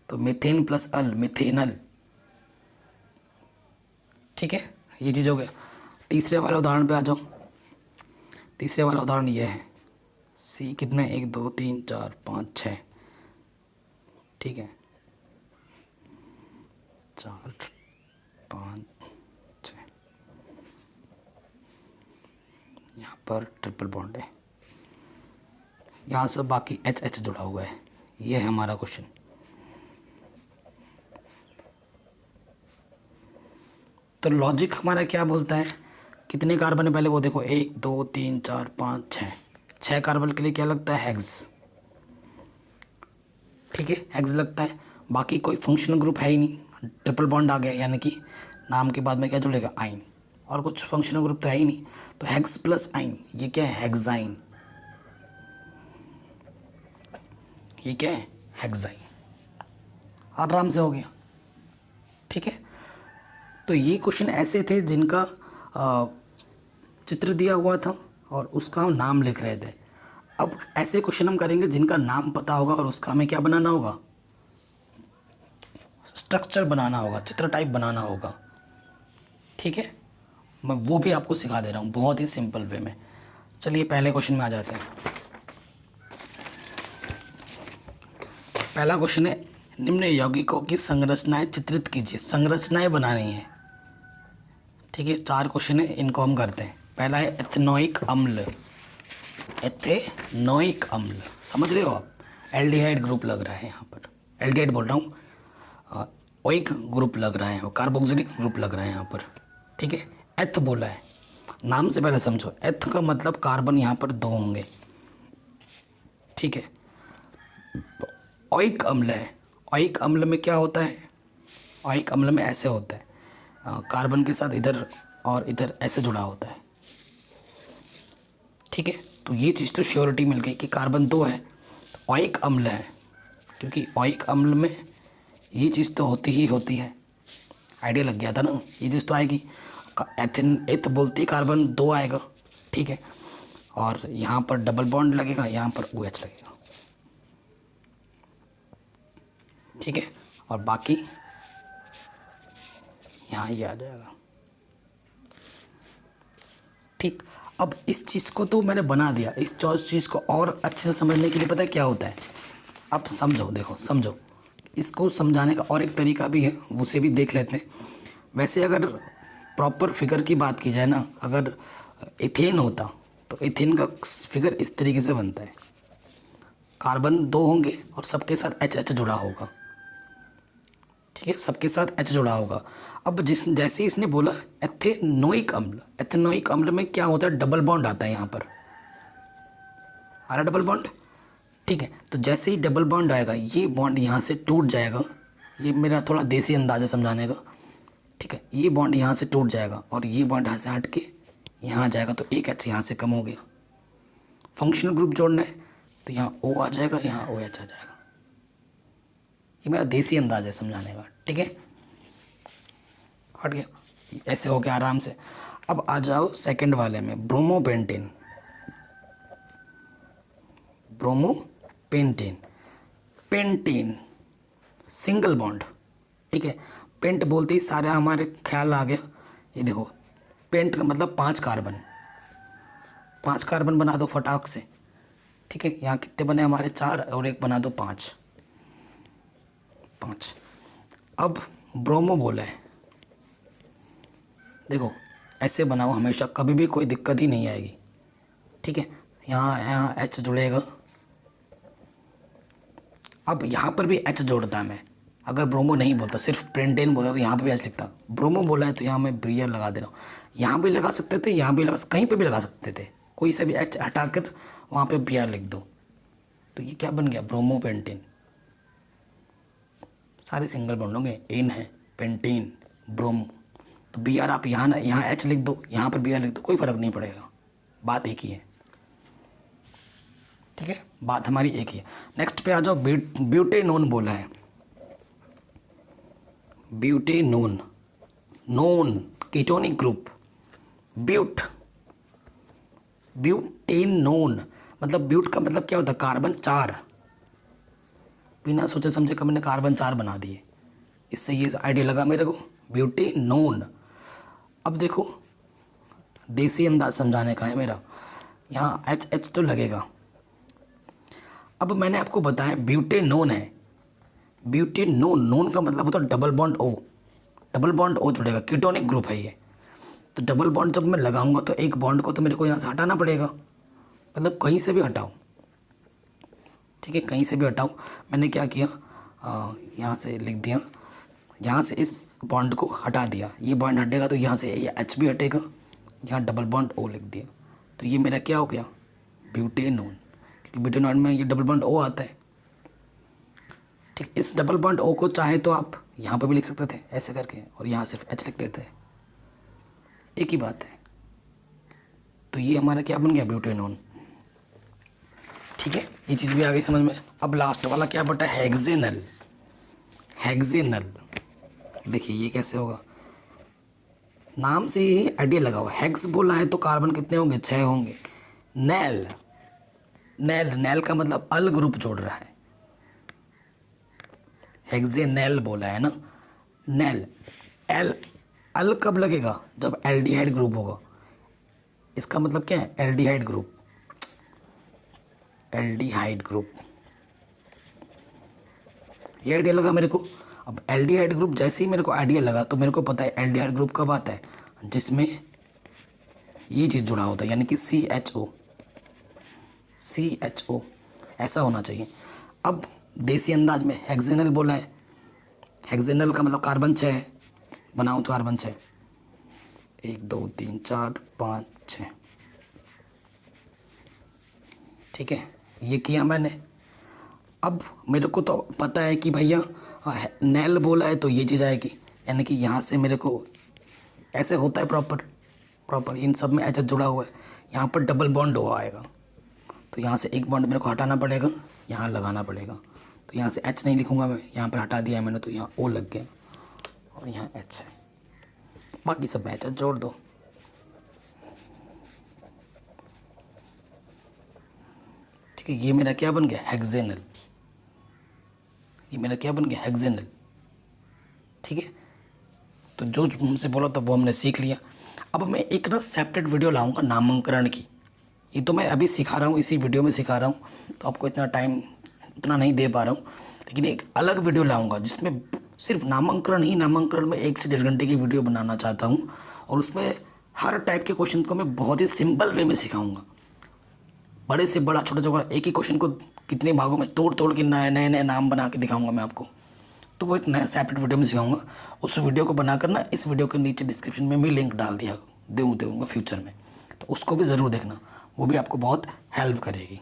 Speaker 1: तो मीथेन प्लस अल मिथेनल। ठीक है, ये चीज़ हो गया। तीसरे वाले उदाहरण पे आ जाओ। तीसरे वाला उदाहरण ये है, C कितने 1 2 3 4 5 6, ठीक है 4 5 6, यहाँ पर ट्रिपल बॉन्ड है, यहाँ से बाकी H जुड़ा हुआ है। ये है हमारा क्वेश्चन। तो लॉजिक हमारा क्या बोलता है, कितने कार्बन है पहले वो देखो, 1 2 3 4 5 6, 6 कार्बन के लिए क्या लगता है, हेक्स। ठीक है, हेक्स लगता है, बाकी कोई फंक्शनल ग्रुप है ही नहीं, ट्रिपल बॉन्ड आ गया, यानी कि नाम के बाद में क्या जुड़ेगा, आइन, और कुछ फंक्शनल ग्रुप तो है ही नहीं, तो हेक्स प्लस आइन, ये क्या है, हेक्साइन। ये क्या है, हेक्साइन। आराम से हो गया। ठीक है, तो ये क्वेश्चन ऐसे थे जिनका चित्र दिया हुआ था और उसका हम नाम लिख रहे थे। अब ऐसे क्वेश्चन हम करेंगे जिनका नाम पता होगा और उसका हमें क्या बनाना होगा, स्ट्रक्चर बनाना होगा, चित्र टाइप बनाना होगा। ठीक है, मैं वो भी आपको सिखा दे रहा हूँ बहुत ही सिंपल वे में। चलिए पहले क्वेश्चन में आ जाते हैं। पहला क्वेश्चन है, निम्न यौगिकों की संरचनाएं चित्रित कीजिए। संरचनाएं बनानी है। ठीक है, 4 क्वेश्चन है, इनको हम करते हैं। पहला है एथेनोइक अम्ल। एथेनोइक अम्ल समझ रहे हो आप, एल्डिहाइड ग्रुप लग रहा है यहाँ पर, एल्डिहाइड बोल रहा हूँ, ओइक ग्रुप लग रहा है, कार्बोक्सिलिक ग्रुप लग रहा है यहाँ पर। ठीक है, एथ बोला है, नाम से पहले समझो, एथ का मतलब कार्बन यहाँ पर 2 होंगे। ठीक है, ओइक अम्ल है, ओइक अम्ल में क्या होता है, ओइक अम्ल में ऐसे होता है, कार्बन के साथ इधर और इधर ऐसे जुड़ा होता है। ठीक है, तो ये चीज़ तो श्योरिटी मिल गई कि कार्बन 2 है, तो ओइक अम्ल है, क्योंकि ओइक अम्ल में ये चीज़ तो होती ही होती है। आइडिया लग गया था ना, ये चीज़ तो आएगी। एथिन एथ बोलती कार्बन 2 आएगा। ठीक है, और यहाँ पर डबल बॉन्ड लगेगा, यहाँ पर OH लगेगा। ठीक है, और बाकी यहाँ ये आ जाएगा। ठीक, अब इस चीज़ को तो मैंने बना दिया, इस चीज़ को और अच्छे से समझने के लिए पता है क्या होता है, अब समझो, देखो समझो, इसको समझाने का और एक तरीका भी है, उसे भी देख लेते हैं। वैसे अगर प्रॉपर फिगर की बात की जाए ना, अगर इथेन होता तो इथेन का फिगर इस तरीके से बनता है, कार्बन 2 होंगे और सबके साथ H जुड़ा होगा। ठीक है, सबके साथ H जुड़ा होगा। अब जैसे इसने बोला एथेनोइक अम्ल, एथेनोइक अम्ल में क्या होता है, डबल बॉन्ड आता है यहाँ पर, आ रहा डबल बॉन्ड। ठीक है, तो जैसे ही डबल बॉन्ड आएगा, ये बॉन्ड यहाँ से टूट जाएगा। ये मेरा थोड़ा देसी अंदाज़ है समझाने का। ठीक है, ये बॉन्ड यहाँ से टूट जाएगा और ये बॉन्ड यहाँ से हट के यहाँ आ जाएगा, तो एक H यहाँ से कम हो गया। फंक्शनल ग्रुप जोड़ना है तो यहाँ O आ जाएगा, यहाँ OH आ जाएगा। ये मेरा देसी अंदाज़ है समझाने का। ठीक है, हट गया, ऐसे हो गया आराम से। अब आ जाओ सेकंड वाले में, bromopentane. Bromopentane, pentane single bond. ठीक है, पेंट बोलते ही सारा हमारे ख्याल आ गया। ये देखो, पेंट का मतलब 5 कार्बन, 5 कार्बन बना दो फटाक से। ठीक है, यहाँ कितने बने हमारे, 4 और एक बना दो 5। अब ब्रोमो बोला है, देखो ऐसे बनाओ हमेशा, कभी भी कोई दिक्कत ही नहीं आएगी। ठीक है, यहाँ H जुड़ेगा। अब यहाँ पर भी H जोड़ता मैं, अगर ब्रोमो नहीं बोलता, सिर्फ पेंटेन बोलता तो यहाँ पे भी H लिखता। ब्रोमो बोला है तो यहाँ मैं ब्रियर लगा दे रहा हूँ। यहाँ भी लगा सकते थे, यहाँ भी लगा, कहीं पे भी लगा सकते थे, कोई सा भी H हटाकर वहाँ पे ब्रियर लिख दो, तो ये क्या बन गया, ब्रोमो पेंटेन। सारे सिंगल बॉन्ड होंगे, एन है, पेंटेन, ब्रोमो, तो Br आप यहाँ H लिख दो, यहाँ पर Br लिख दो, कोई फ़र्क नहीं पड़ेगा, बात एक ही है। ठीक है, बात हमारी एक ही है। नेक्स्ट पे आ जाओ, ब्यूटेनोन बोला है, butanone, known ketonic group, butanone, मतलब ब्यूट का मतलब क्या होता है, कार्बन 4। बिना सोचे समझे का मैंने कार्बन 4 बना दिए, इससे ये आइडिया लगा मेरे को ब्यूटेनोन। अब देखो देसी अंदाज समझाने का है मेरा, यहाँ एच एच तो लगेगा। अब मैंने आपको बताया ब्यूटेनोन है, ब्यूटेनोन, नोन का मतलब होता है double bond O, double bond O जुड़ेगा, कीटोनिक ग्रुप है ये। तो डबल बॉन्ड जब मैं लगाऊंगा तो एक बॉन्ड को तो मेरे को यहाँ से हटाना पड़ेगा, मतलब कहीं से भी हटाऊँ, ठीक है, कहीं से भी हटाऊँ। मैंने क्या किया, यहाँ से लिख दिया, यहाँ से इस बॉन्ड को हटा दिया, ये बॉन्ड हटेगा तो यहाँ से ये एच भी हटेगा, यहाँ डबल बॉन्ड ओ लिख दिया, तो ये मेरा क्या हो गया, ब्यूटेनोन, क्योंकि ब्यूटेनोन में ये डबल बॉन्ड ओ आता है। ठीक, इस डबल बॉन्ड ओ को चाहे तो आप यहाँ पर भी लिख सकते थे ऐसे करके, और यहाँ सिर्फ एच लिख देते हैं, एक ही बात है। तो ये हमारा क्या बन गया, ब्यूटेनोन। ठीक है, ये चीज़ भी आ गई समझ में। अब लास्ट वाला क्या बटा, हेक्सेनल। हेक्सेनल देखिए ये कैसे होगा, नाम से ही आइडिया लगाओ, हेक्स बोला है तो कार्बन कितने होंगे, 6 होंगे। नेल, नेल, नेल का मतलब अल ग्रुप जोड़ रहा है, हेक्सेनल बोला है ना, नेल, एल, अल कब लगेगा, जब एल्डिहाइड ग्रुप होगा। इसका मतलब क्या है, एल्डिहाइड ग्रुप, एल्डिहाइड ग्रुप, ये आइडिया लगा मेरे को। अब एल्डिहाइड ग्रुप जैसे ही मेरे को आइडिया लगा तो मेरे को पता है एल्डिहाइड ग्रुप कब आता है, जिसमें ये चीज़ जुड़ा होता है, यानी कि CHO, CHO ऐसा होना चाहिए। अब देसी अंदाज में हेक्सेनल बोला है, हेक्सेनल का मतलब कार्बन 6 है, बनाऊँ तो कार्बन 6, 1 2 3 4 5 6, ठीक है, ये किया मैंने। अब मेरे को तो पता है कि भैया नेल बोला है तो ये चीज़ आएगी, यानी कि यहाँ से मेरे को ऐसे होता है प्रॉपर इन सब में एच जुड़ा हुआ है, यहाँ पर डबल बॉन्ड हो आएगा, तो यहाँ से एक बॉन्ड मेरे को हटाना पड़ेगा, यहाँ लगाना पड़ेगा। तो यहाँ से एच नहीं लिखूँगा मैं, यहाँ पर हटा दिया है मैंने, तो यहाँ ओ लग गया और यहाँ एच है, बाकी सब में एच जोड़ दो। ठीक है, ये मेरा क्या बन गया, हेक्सेनल, ये मेरा क्या बन गया, हेक्सेनल। ठीक है, तो जो हमसे बोला था वो हमने सीख लिया। अब मैं एक ना सेपरेट वीडियो लाऊंगा नामांकन की, ये तो मैं अभी सिखा रहा हूँ, इसी वीडियो में सिखा रहा हूँ, तो आपको इतना टाइम उतना नहीं दे पा रहा हूँ, लेकिन एक अलग वीडियो लाऊंगा जिसमें सिर्फ नामांकन ही, नामांकन में 1 से 1.5 घंटे की वीडियो बनाना चाहता हूँ, और उसमें हर टाइप के क्वेश्चन को मैं बहुत ही सिंपल वे में सिखाऊँगा, बड़े से बड़ा, छोटा छोटा, एक ही क्वेश्चन को कितने भागों में तोड़ तोड़ के नए नए नाम बना के दिखाऊंगा मैं आपको। तो वो एक नया सेपरेट वीडियो में सिखाऊंगा, उस वीडियो को बनाकर ना इस वीडियो के नीचे डिस्क्रिप्शन में भी लिंक डाल दिया दूँगा फ्यूचर में, तो उसको भी ज़रूर देखना, वो भी आपको बहुत हेल्प करेगी।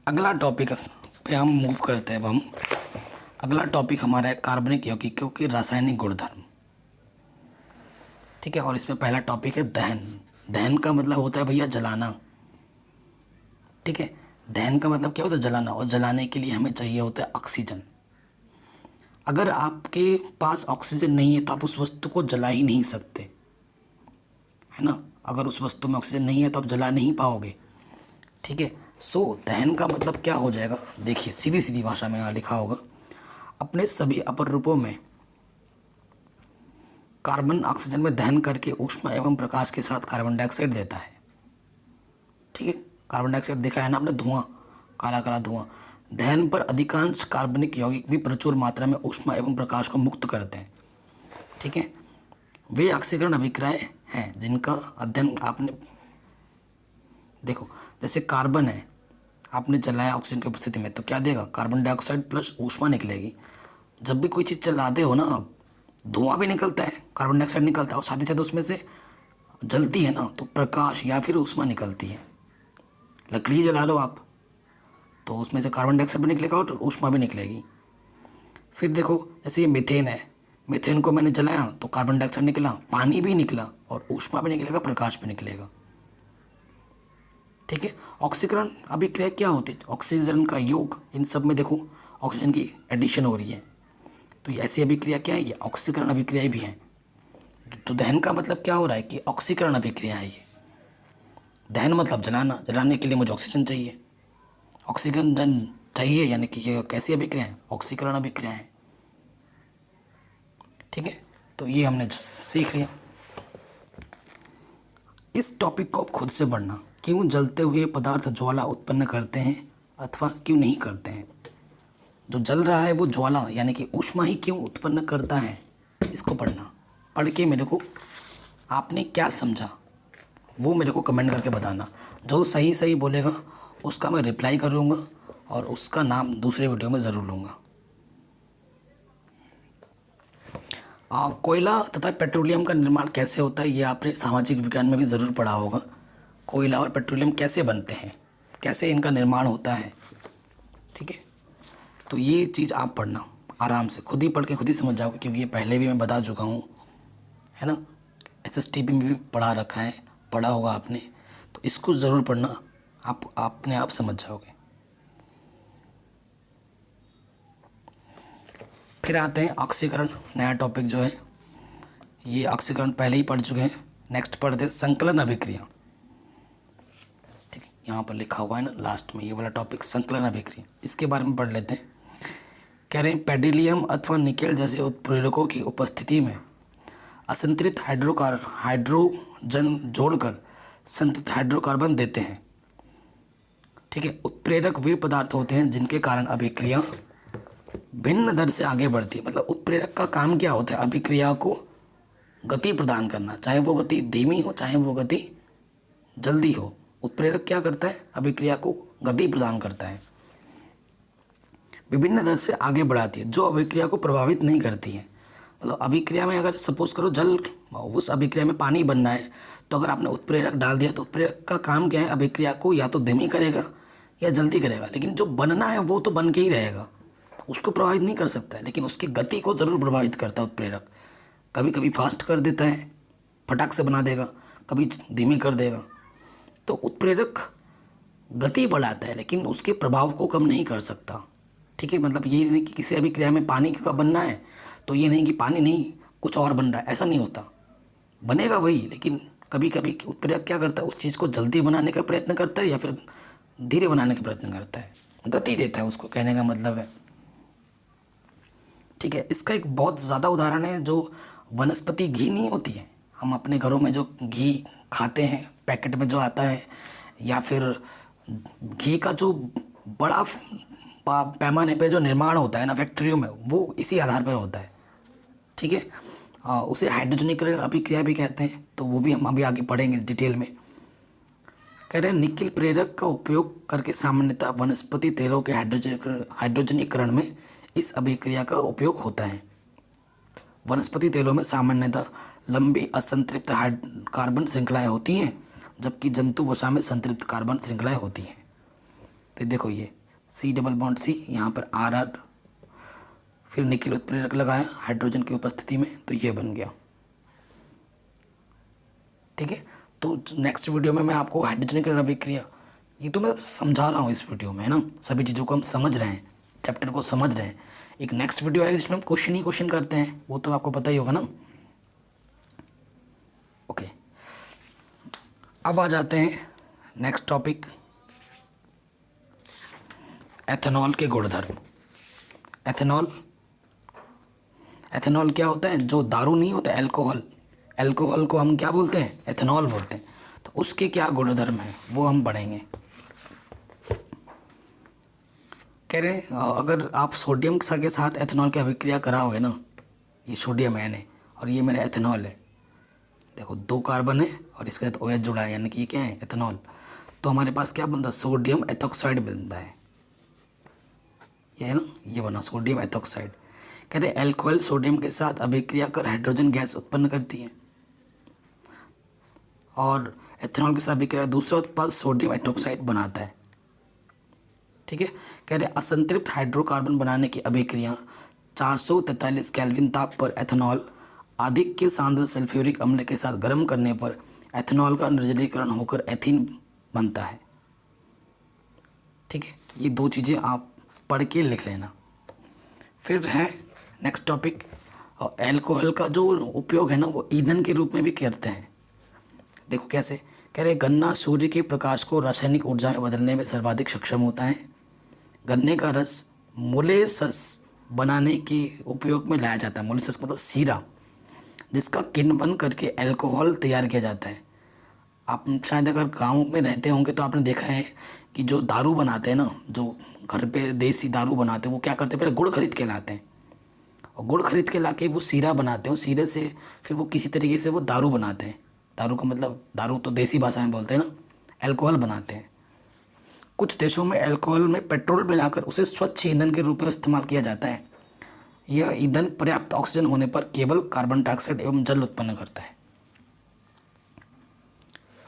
Speaker 1: अगला टॉपिक पे हम मूव करते हैं। अब हम अगला टॉपिक हमारा है कार्बनिक यौगिकों के रासायनिक गुणधर्म। ठीक है, और इसमें पहला टॉपिक है दहन। दहन का मतलब होता है भैया जलाना। ठीक है, दहन का मतलब क्या होता है, जलाना, और जलाने के लिए हमें चाहिए होता है ऑक्सीजन। अगर आपके पास ऑक्सीजन नहीं है तो आप उस वस्तु को जला ही नहीं सकते, है ना। अगर उस वस्तु में ऑक्सीजन नहीं है तो आप जला नहीं पाओगे। ठीक है, सो दहन का मतलब क्या हो जाएगा, देखिए सीधी सीधी भाषा में यहाँ लिखा होगा, अपने सभी अपर रूपों में कार्बन ऑक्सीजन में दहन करके ऊष्मा एवं प्रकाश के साथ कार्बन डाइऑक्साइड देता है। ठीक है, कार्बन डाइऑक्साइड देखा है ना हमने, धुआं, काला काला धुआं। दहन पर अधिकांश कार्बनिक यौगिक भी प्रचुर मात्रा में ऊष्मा एवं प्रकाश को मुक्त करते हैं। ठीक है, वे ऑक्सीकरण अभिक्रियाएं हैं जिनका अध्ययन आपने, देखो जैसे कार्बन है, आपने जलाया ऑक्सीजन की उपस्थिति में तो क्या देगा, कार्बन डाइऑक्साइड प्लस ऊष्मा निकलेगी। जब भी कोई चीज़ जलाते हो ना आप, धुआं भी निकलता है, कार्बन डाइऑक्साइड निकलता है, और साथ ही साथ उसमें से जलती है ना तो प्रकाश या फिर ऊष्मा निकलती है। लकड़ी जला लो आप तो उसमें से कार्बन डाइऑक्साइड भी निकलेगा और ऊष्मा भी निकलेगी। फिर देखो जैसे ये मीथेन है, मीथेन को मैंने जलाया तो कार्बन डाइऑक्साइड निकला, पानी भी निकला और ऊष्मा भी निकलेगा, प्रकाश भी निकलेगा। ठीक है, ऑक्सीकरण अभिक्रिया क्या होती है, ऑक्सीजन का योग, इन सब में देखो ऑक्सीजन की एडिशन हो रही है, तो ऐसी अभिक्रिया क्या है, ये ऑक्सीकरण अभिक्रिया भी है। तो दहन का मतलब क्या हो रहा है कि ऑक्सीकरण अभिक्रिया है ये। दहन मतलब जलाना, जलाने के लिए मुझे ऑक्सीजन चाहिए, ऑक्सीजन चाहिए, यानी कि ये कैसी अभिक्रिया है, ऑक्सीकरण अभिक्रिया है। ठीक है, तो ये हमने सीख लिया। इस टॉपिक को खुद से पढ़ना, क्यों जलते हुए पदार्थ ज्वाला उत्पन्न करते हैं अथवा क्यों नहीं करते हैं। जो जल रहा है वो ज्वाला यानी कि ऊष्मा ही क्यों उत्पन्न करता है, इसको पढ़ना। पढ़ के मेरे को आपने क्या समझा वो मेरे को कमेंट करके बताना। जो सही सही बोलेगा उसका मैं रिप्लाई करूँगा और उसका नाम दूसरे वीडियो में ज़रूर लूँगा। कोयला तथा पेट्रोलियम का निर्माण कैसे होता है, ये आपने सामाजिक विज्ञान में भी ज़रूर पढ़ा होगा। कोयला और पेट्रोलियम कैसे बनते हैं, कैसे इनका निर्माण होता है। ठीक है, तो ये चीज़ आप पढ़ना आराम से, खुद ही पढ़ के खुद ही समझ जाओगे, क्योंकि ये पहले भी मैं बता चुका हूँ, है ना। SSTP में भी पढ़ा रखा है, पढ़ा होगा आपने, तो इसको ज़रूर पढ़ना, आप अपने आप समझ जाओगे। फिर आते हैं ऑक्सीकरण, नया टॉपिक जो है ये ऑक्सीकरण पहले ही पढ़ चुके हैं। नेक्स्ट पढ़ते हैं संकलन अभिक्रिया। ठीक है, यहाँ पर लिखा हुआ है ना लास्ट में ये वाला टॉपिक, संकलन अभिक्रिया, इसके बारे में पढ़ लेते हैं। कह रहे हैं पेडिलियम अथवा निकेल जैसे उत्प्रेरकों की उपस्थिति में असंतृप्त हाइड्रोजन जोड़कर संतृप्त हाइड्रोकार्बन देते हैं। ठीक है, उत्प्रेरक वे पदार्थ होते हैं जिनके कारण अभिक्रिया भिन्न दर से आगे बढ़ती है। मतलब उत्प्रेरक का काम क्या होता है, अभिक्रिया को गति प्रदान करना, चाहे वो गति धीमी हो चाहे वो गति जल्दी हो। उत्प्रेरक क्या करता है, अभिक्रिया को गति प्रदान करता है, विभिन्न दर से आगे बढ़ाती है, जो अभिक्रिया को प्रभावित नहीं करती है। मतलब अभिक्रिया में अगर सपोज करो जल, उस अभिक्रिया में पानी बनना है, तो अगर आपने उत्प्रेरक डाल दिया तो उत्प्रेरक का काम क्या है, अभिक्रिया को या तो धीमी करेगा या जल्दी करेगा, लेकिन जो बनना है वो तो बन के ही रहेगा, उसको प्रभावित नहीं कर सकता है, लेकिन उसकी गति को ज़रूर प्रभावित करता है उत्प्रेरक। कभी कभी फास्ट कर देता है, फटाक से बना देगा, कभी धीमी कर देगा। तो उत्प्रेरक गति बढ़ाता है लेकिन उसके प्रभाव को कम नहीं कर सकता। ठीक है, मतलब ये नहीं कि किसी अभिक्रिया में पानी का बनना है तो ये नहीं कि पानी नहीं कुछ और बन रहा है, ऐसा नहीं होता, बनेगा वही, लेकिन कभी कभी उत्प्रेरक क्या करता है, उस चीज़ को जल्दी बनाने का प्रयत्न करता है या फिर धीरे बनाने का प्रयत्न करता है, गति देता है, उसको कहने का मतलब है। ठीक है, इसका एक बहुत ज़्यादा उदाहरण है जो वनस्पति घी नहीं होती है, हम अपने घरों में जो घी खाते हैं पैकेट में जो आता है, या फिर घी का जो बड़ा पैमाने पे जो निर्माण होता है ना फैक्ट्रियों में, वो इसी आधार पर होता है। ठीक है, उसे हाइड्रोजनीकरण अभिक्रिया भी कहते हैं, तो वो भी हम अभी आगे पढ़ेंगे डिटेल में। कह रहे हैं निकिल प्रेरक का उपयोग करके सामान्यतः वनस्पति तेलों के हाइड्रोजनीकरण में इस अभिक्रिया का उपयोग होता है। वनस्पति तेलों में सामान्यतः लंबी असंतृप्त कार्बन श्रृंखलाएं होती हैं, जबकि जंतु वसा में संतृप्त कार्बन श्रृंखलाएं होती हैं। तो देखो ये C+C, यहाँ पर RR, फिर निकिल उत्प्रेरक लगाया हाइड्रोजन की उपस्थिति में, तो ये बन गया। ठीक है, तो नेक्स्ट वीडियो में मैं आपको हाइड्रोजनीकरण अभिक्रिया, ये तो मैं समझा रहा हूँ इस वीडियो में, है ना, सभी चीज़ों को हम समझ रहे हैं, चैप्टर को समझ रहे हैं। एक नेक्स्ट वीडियो आएगा जिसमें हम क्वेश्चन ही क्वेश्चन करते हैं, वो तो आपको पता ही होगा ना। ओके, अब आ जाते हैं नेक्स्ट टॉपिक, एथेनॉल के गुणधर्म। एथेनॉल क्या होता है, जो दारू नहीं होता एल्कोहल को हम क्या बोलते हैं, एथेनॉल बोलते हैं। तो उसके क्या गुणधर्म है वो हम पढ़ेंगे। कह रहे हैं अगर आप सोडियम के साथ एथेनॉल की अभिक्रिया कराओगे ना, ये सोडियम है और ये मेरा एथेनॉल है, देखो 2 कार्बन है और इसके साथ OH जुड़ा है, यानी कि ये क्या है, एथेनॉल। तो हमारे पास क्या बनता है, सोडियम एथोक्साइड मिलता है, ये है ना, ये बना सोडियम एथोक्साइड। कह रहे एल्कोहल सोडियम के साथ अभिक्रिया कर हाइड्रोजन गैस उत्पन्न करती है, और एथेनॉल के साथ अभिक्रिया दूसरा उत्पाद सोडियम एथोक्साइड बनाता है। ठीक है, कह रहे असंतृप्त हाइड्रोकार्बन बनाने की अभिक्रिया 443 केल्विन ताप पर एथेनॉल अधिक के सांद्र सल्फ्यूरिक अम्ल के साथ गर्म करने पर एथेनॉल का निर्जलीकरण होकर एथीन बनता है। ठीक है, ये 2 चीज़ें आप पढ़ के लिख लेना। फिर है नेक्स्ट टॉपिक, एल्कोहल का जो उपयोग है ना वो ईंधन के रूप में भी करते हैं। देखो कैसे, कह रहे गन्ना सूर्य के प्रकाश को रासायनिक ऊर्जा में बदलने में सर्वाधिक सक्षम होता है। गन्ने का रस मोलेसस बनाने के उपयोग में लाया जाता है। मोलेसस मतलब सीरा, जिसका किण्वन करके अल्कोहल तैयार किया जाता है। आप शायद अगर गांव में रहते होंगे तो आपने देखा है कि जो दारू बनाते हैं ना, जो घर पे देसी दारू बनाते हैं, वो क्या करते हैं, पहले गुड़ खरीद के लाते हैं और गुड़ खरीद के लाके वो सीरा बनाते हैं। सीरे से फिर वो किसी तरीके से वो दारू बनाते हैं। दारू का मतलब, दारू तो देसी भाषा में बोलते हैं ना, अल्कोहल बनाते हैं। कुछ देशों में अल्कोहल में पेट्रोल मिलाकर उसे स्वच्छ ईंधन के रूप में इस्तेमाल किया जाता है। यह ईंधन पर्याप्त ऑक्सीजन होने पर केवल कार्बन डाइऑक्साइड एवं जल उत्पन्न करता है।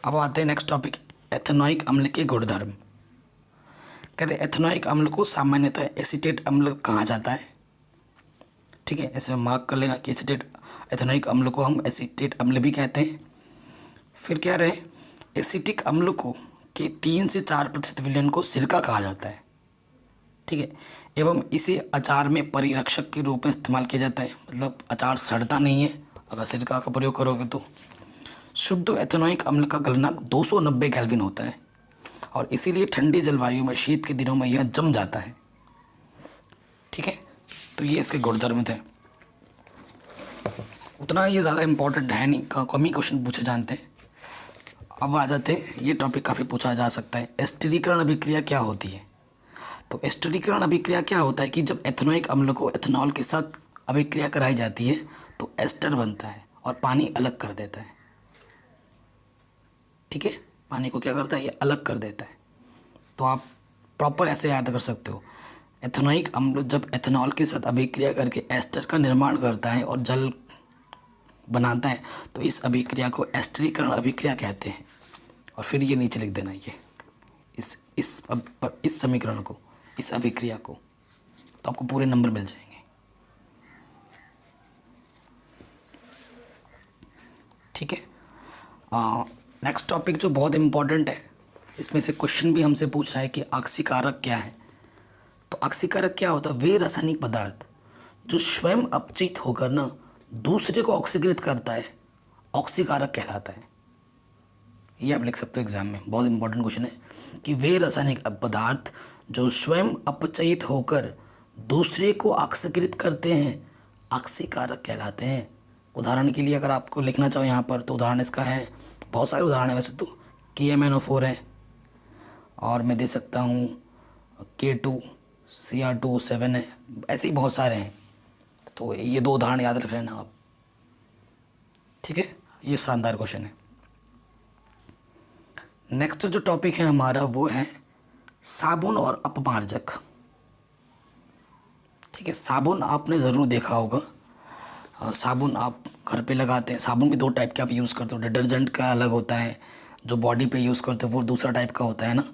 Speaker 1: अब आते हैं नेक्स्ट टॉपिक, एथेनॉइक अम्ल के गुणधर्म। कहते हैं एथेनॉइक अम्ल को सामान्यतः एसीटेट अम्ल कहा जाता है। ठीक है, ऐसे में मार्क कर लेना कि एथेनॉइक अम्ल को हम एसीटेट अम्ल भी कहते हैं। फिर क्या रहे, एसिटिक अम्ल को के 3 से 4% विलयन को सिरका कहा जाता है। ठीक है, एवं इसे अचार में परिरक्षक के रूप में इस्तेमाल किया जाता है। मतलब अचार सड़ता नहीं है अगर सिरका का प्रयोग करोगे तो। शुद्ध एथेनॉइक अम्ल का गलनांक 290 केल्विन होता है और इसीलिए ठंडी जलवायु में शीत के दिनों में यह जम जाता है। ठीक है, तो ये इसके गुणधर्म थे। उतना ये ज़्यादा इम्पोर्टेंट है नहीं, कम ही क्वेश्चन पूछे जानते हैं। अब आ जाते हैं, ये टॉपिक काफ़ी पूछा जा सकता है, एस्टरीकरण अभिक्रिया क्या होती है। तो एस्टरीकरण अभिक्रिया क्या होता है कि जब एथेनॉइक अम्ल को एथेनॉल के साथ अभिक्रिया कराई जाती है तो एस्टर बनता है और पानी अलग कर देता है। ठीक है, पानी को क्या करता है, ये अलग कर देता है। तो आप प्रॉपर ऐसे याद कर सकते हो, एथेनॉइक अम्ल जब एथेनॉल के साथ अभिक्रिया करके एस्टर का निर्माण करता है और जल बनाता है तो इस अभिक्रिया को एस्टरीकरण अभिक्रिया कहते हैं। और फिर ये नीचे लिख देना, ये इस समीकरण को, इस अभिक्रिया को, तो आपको पूरे नंबर मिल जाएंगे। ठीक है, नेक्स्ट टॉपिक जो बहुत इम्पॉर्टेंट है, इसमें से क्वेश्चन भी हमसे पूछ रहा है कि ऑक्सीकारक क्या है। तो ऑक्सीकारक क्या होता है, वे रासायनिक पदार्थ जो स्वयं अपचित होकर ना दूसरे को ऑक्सीकृत करता है, ऑक्सीकारक कहलाता है। ये आप लिख सकते हो एग्जाम में, बहुत इंपॉर्टेंट क्वेश्चन है कि वे रासायनिक पदार्थ जो स्वयं अपचयित होकर दूसरे को ऑक्सीकृत करते हैं, ऑक्सीकारक कहलाते हैं। उदाहरण के लिए अगर आपको लिखना चाहो यहाँ पर, तो उदाहरण इसका है, बहुत सारे उदाहरण है वैसे तो, KMnO4 है और मैं दे सकता हूँ K2Cr2O7 है, ऐसे ही बहुत सारे हैं। तो ये 2 उदाहरण याद रख लेना आप। ठीक है, ये शानदार क्वेश्चन है। नेक्स्ट जो टॉपिक है हमारा वो है साबुन और अपमार्जक। ठीक है, साबुन आपने ज़रूर देखा होगा, साबुन आप घर पे लगाते हैं। साबुन भी 2 टाइप के आप यूज़ करते हो, डिटर्जेंट का अलग होता है, जो बॉडी पे यूज़ करते हो वो दूसरा टाइप का होता है ना।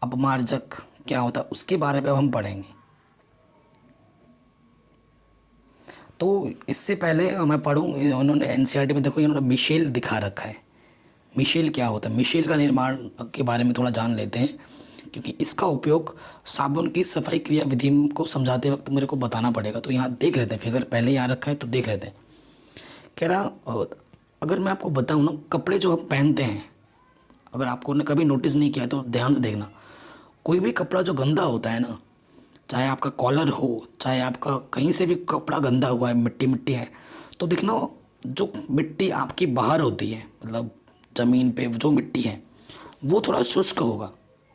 Speaker 1: अपमार्जक क्या होता है उसके बारे में हम पढ़ेंगे। तो इससे पहले मैं पढ़ूँ, उन्होंने NCERT में देखो इन्होंने मिशेल दिखा रखा है। मिशेल क्या होता है, मिशेल का निर्माण के बारे में थोड़ा जान लेते हैं, क्योंकि इसका उपयोग साबुन की सफाई क्रिया विधि को समझाते वक्त मेरे को बताना पड़ेगा। तो यहाँ देख लेते हैं, फिगर पहले यहाँ रखा है तो देख लेते हैं। कह रहा, अगर मैं आपको बताऊँ ना, कपड़े जो हम पहनते हैं, अगर आपको ने कभी नोटिस नहीं किया तो ध्यान से देखना, कोई भी कपड़ा जो गंदा होता है ना, चाहे आपका कॉलर हो, चाहे आपका कहीं से भी कपड़ा गंदा हुआ है, मिट्टी मिट्टी है, तो देखना जो मिट्टी आपकी बाहर होती है, मतलब ज़मीन पे जो मिट्टी है वो थोड़ा शुष्क होगा,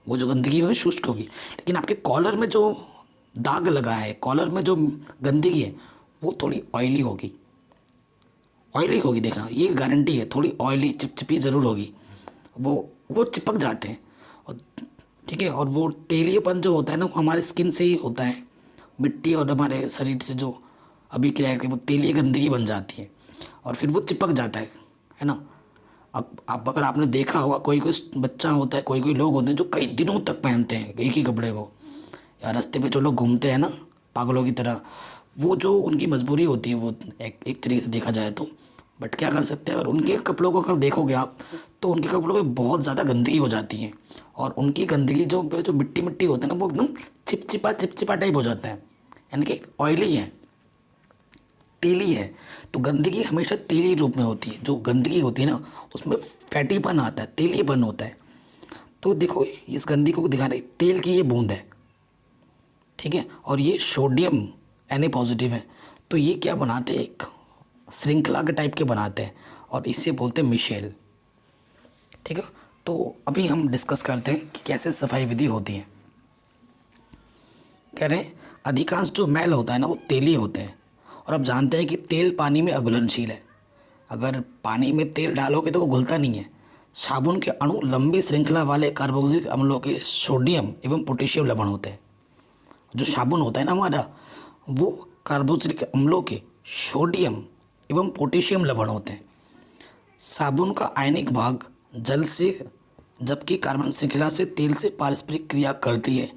Speaker 1: वो जो गंदगी है शुष्क होगी। लेकिन आपके कॉलर में जो दाग लगा है, कॉलर में जो गंदगी है वो थोड़ी ऑयली होगी, देखना, ये गारंटी है। थोड़ी ऑयली चिपचिपी ज़रूर होगी, वो चिपक जाते हैं। और ठीक है, और वो तेलीयपन जो होता है ना, वो हमारे स्किन से ही होता है। मिट्टी और हमारे शरीर से जो अभिक्रिया है वो तेलीय गंदगी बन जाती है और फिर वो चिपक जाता है ना। अब आप अगर आपने देखा होगा, कोई बच्चा होता है, कोई लोग होते हैं जो कई दिनों तक पहनते हैं एक ही कपड़े को, या रास्ते पे जो लोग घूमते हैं ना पागलों की तरह, वो जो उनकी मजबूरी होती है, वो एक तरीके से देखा जाए तो। बट क्या कर सकते हैं, और उनके कपड़ों को अगर देखोगे आप तो उनके कपड़ों में बहुत ज़्यादा गंदगी हो जाती है और उनकी गंदगी जो मिट्टी मिट्टी होता है ना, वो एकदम चिपचिपा टाइप हो जाता है, यानी कि ऑयली है, तेली है, तो गंदगी हमेशा तेली रूप में होती है। जो गंदगी होती है ना उसमें फैटीपन आता है, तेलीपन होता है। तो देखो इस गंदगी को दिखा रही तेल की ये बूंद है, ठीक है, और ये सोडियम Na पॉजिटिव है। तो ये क्या बनाते हैं, एक श्रृंखला के टाइप के बनाते हैं और इसे बोलते हैं मिशेल, ठीक है। तो अभी हम डिस्कस करते हैं कि कैसे सफाई विधि होती है। कह रहे हैं अधिकांश जो मैल होता है ना वो तेली होते हैं, और आप जानते हैं कि तेल पानी में अघुलनशील है। अगर पानी में तेल डालोगे तो वो घुलता नहीं है। साबुन के अणु लंबी श्रृंखला वाले कार्बोक्सिलिक अम्लों के सोडियम एवं पोटेशियम लवण होते हैं। जो साबुन होता है ना हमारा, वो कार्बोक्सिलिक अम्लों के सोडियम एवं पोटेशियम लवण होते हैं। साबुन का आयनिक भाग जल से, जबकि कार्बन श्रृंखला से तेल से पारस्परिक क्रिया करती है।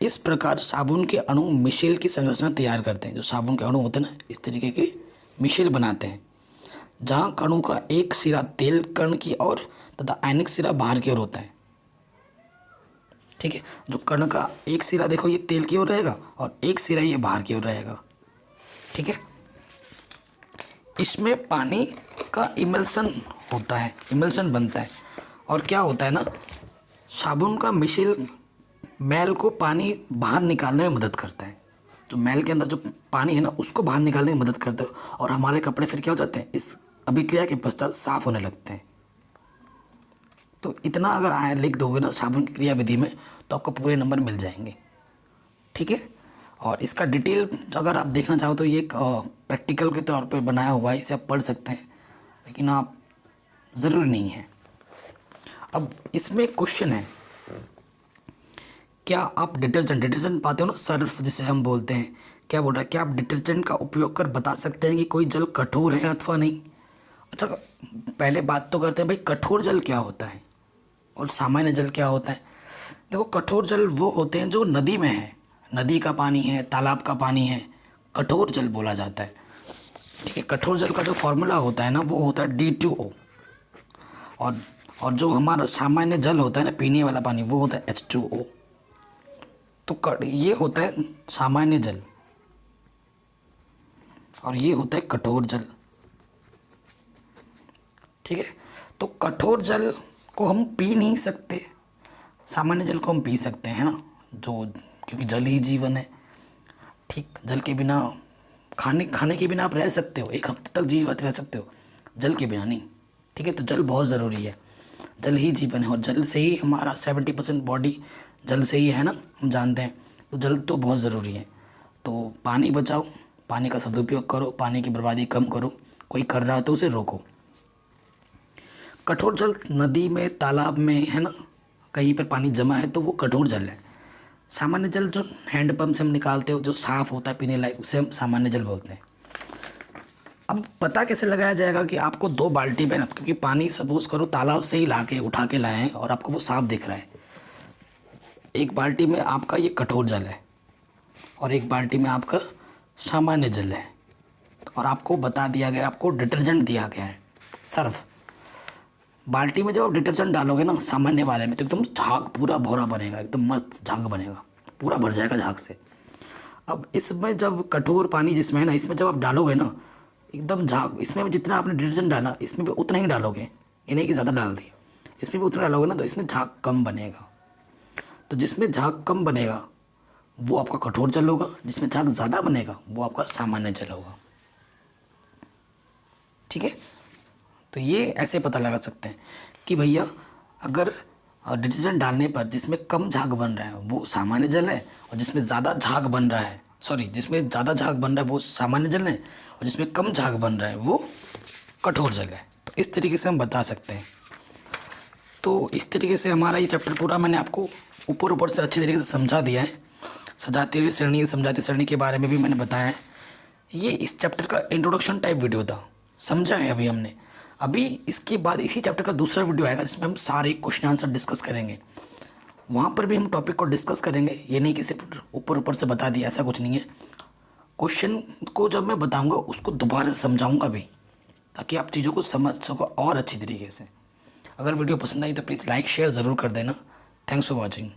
Speaker 1: इस प्रकार साबुन के अणु मिशेल की संरचना तैयार करते हैं। जो साबुन के अणु होते हैं ना, इस तरीके के मिशेल बनाते हैं, जहाँ कणों का एक सिरा तेल कण की ओर तथा आयनिक सिरा बाहर की ओर होता है, ठीक है। जो कण का एक सिरा देखो ये तेल की ओर रहेगा और एक सिरा ये बाहर की ओर रहेगा, ठीक है। इसमें पानी का इमल्सन होता है, इमल्सन बनता है। और क्या होता है ना, साबुन का मिशेल मैल को पानी बाहर निकालने में मदद करता है। जो मैल के अंदर जो पानी है ना उसको बाहर निकालने में मदद करता है, और हमारे कपड़े फिर क्या हो जाते हैं, इस अभिक्रिया के पश्चात साफ होने लगते हैं। तो इतना अगर आए लिख दोगे ना साबुन की क्रिया विधि में, तो आपको पूरे नंबर मिल जाएंगे, ठीक है। और इसका डिटेल अगर आप देखना चाहो तो ये एक प्रैक्टिकल के तौर पे बनाया हुआ है, इसे आप पढ़ सकते हैं, लेकिन आप ज़रूरी नहीं है। अब इसमें क्वेश्चन है, क्या आप डिटर्जेंट पाते हो ना, सर्फ जिसे हम बोलते हैं, क्या बोल रहा है, क्या आप डिटर्जेंट का उपयोग कर बता सकते हैं कि कोई जल कठोर है अथवा नहीं। अच्छा पहले बात तो करते हैं भाई कठोर जल क्या होता है और सामान्य जल क्या होता है। देखो कठोर जल वो होते हैं जो नदी में है, नदी का पानी है, तालाब का पानी है, कठोर जल बोला जाता है, ठीक है। कठोर जल का जो फॉर्मूला होता है ना वो होता है D2O, और जो हमारा सामान्य जल होता है ना पीने वाला पानी, वो होता है H2O। तो ये होता है सामान्य जल और ये होता है कठोर जल, ठीक है। तो कठोर जल को हम पी नहीं सकते, सामान्य जल को हम पी सकते हैं ना, जो क्योंकि जल ही जीवन है, ठीक। जल के बिना खाने के बिना आप रह सकते हो, एक हफ्ते तक जीवित रह सकते हो, जल के बिना नहीं, ठीक है। तो जल बहुत ज़रूरी है, जल ही जीवन है, और जल से ही हमारा 70% बॉडी जल से ही है ना, हम जानते हैं। तो जल तो बहुत ज़रूरी है। तो पानी बचाओ, पानी का सदुपयोग करो, पानी की बर्बादी कम करो, कोई कर रहा है तो उसे रोको। कठोर जल नदी में, तालाब में है ना, कहीं पर पानी जमा है तो वो कठोर जल है। सामान्य जल जो हैंडपम्प से हम निकालते हो, जो साफ़ होता है पीने लायक, उसे हम सामान्य जल बोलते हैं। अब पता कैसे लगाया जाएगा कि आपको 2 बाल्टी में, क्योंकि पानी सपोज करो तालाब से ही ला के उठा के लाए हैं और आपको वो साफ दिख रहा है, एक बाल्टी में आपका ये कठोर जल है और एक बाल्टी में आपका सामान्य जल है, और आपको बता दिया गया, आपको डिटर्जेंट दिया गया है सर्फ। बाल्टी में जब आप डिटर्जेंट डालोगे ना सामान्य वाले में, तो एकदम झाग पूरा भौरा बनेगा, एकदम मस्त झाग बनेगा, पूरा भर जाएगा झाग से। अब इसमें जब कठोर पानी जिसमें है ना, इसमें जब आप डालोगे ना एकदम झाग, इसमें जितना आपने डिटर्जेंट डाला इसमें भी उतना ही डालोगे, ये नहीं कि ज़्यादा डाल दिया, इसमें भी उतना डालोगे ना तो इसमें झाग कम बनेगा। तो जिसमें झाग कम बनेगा वो आपका कठोर जल होगा, जिसमें झाग ज़्यादा बनेगा वो आपका सामान्य जल होगा, ठीक है। तो ये ऐसे पता लगा सकते हैं कि भैया अगर डिटर्जेंट डालने पर जिसमें कम झाग बन रहा है वो सामान्य जल है, और जिसमें ज़्यादा झाग बन रहा है, जिसमें ज़्यादा झाग बन रहा है वो सामान्य जल है, और जिसमें कम झाग बन रहा है वो कठोर जल है। तो इस तरीके से हम बता सकते हैं। तो इस तरीके से हमारा ये चैप्टर पूरा मैंने आपको ऊपर से अच्छी तरीके से समझा दिया है। सजाती हुई श्रेणी, समझाती श्रेणी के बारे में भी मैंने बताया है। ये इस चैप्टर का इंट्रोडक्शन टाइप वीडियो था, समझा है अभी हमने। अभी इसके बाद इसी चैप्टर का दूसरा वीडियो आएगा जिसमें हम सारे क्वेश्चन आंसर डिस्कस करेंगे। वहाँ पर भी हम टॉपिक को डिस्कस करेंगे, ये नहीं कि सिर्फ ऊपर से बता दिया, ऐसा कुछ नहीं है। क्वेश्चन को जब मैं बताऊँगा उसको दोबारा से समझाऊँगा भी, ताकि आप चीज़ों को समझ सको और अच्छी तरीके से। अगर वीडियो पसंद आई तो प्लीज़ लाइक शेयर ज़रूर कर देना। Thanks for watching.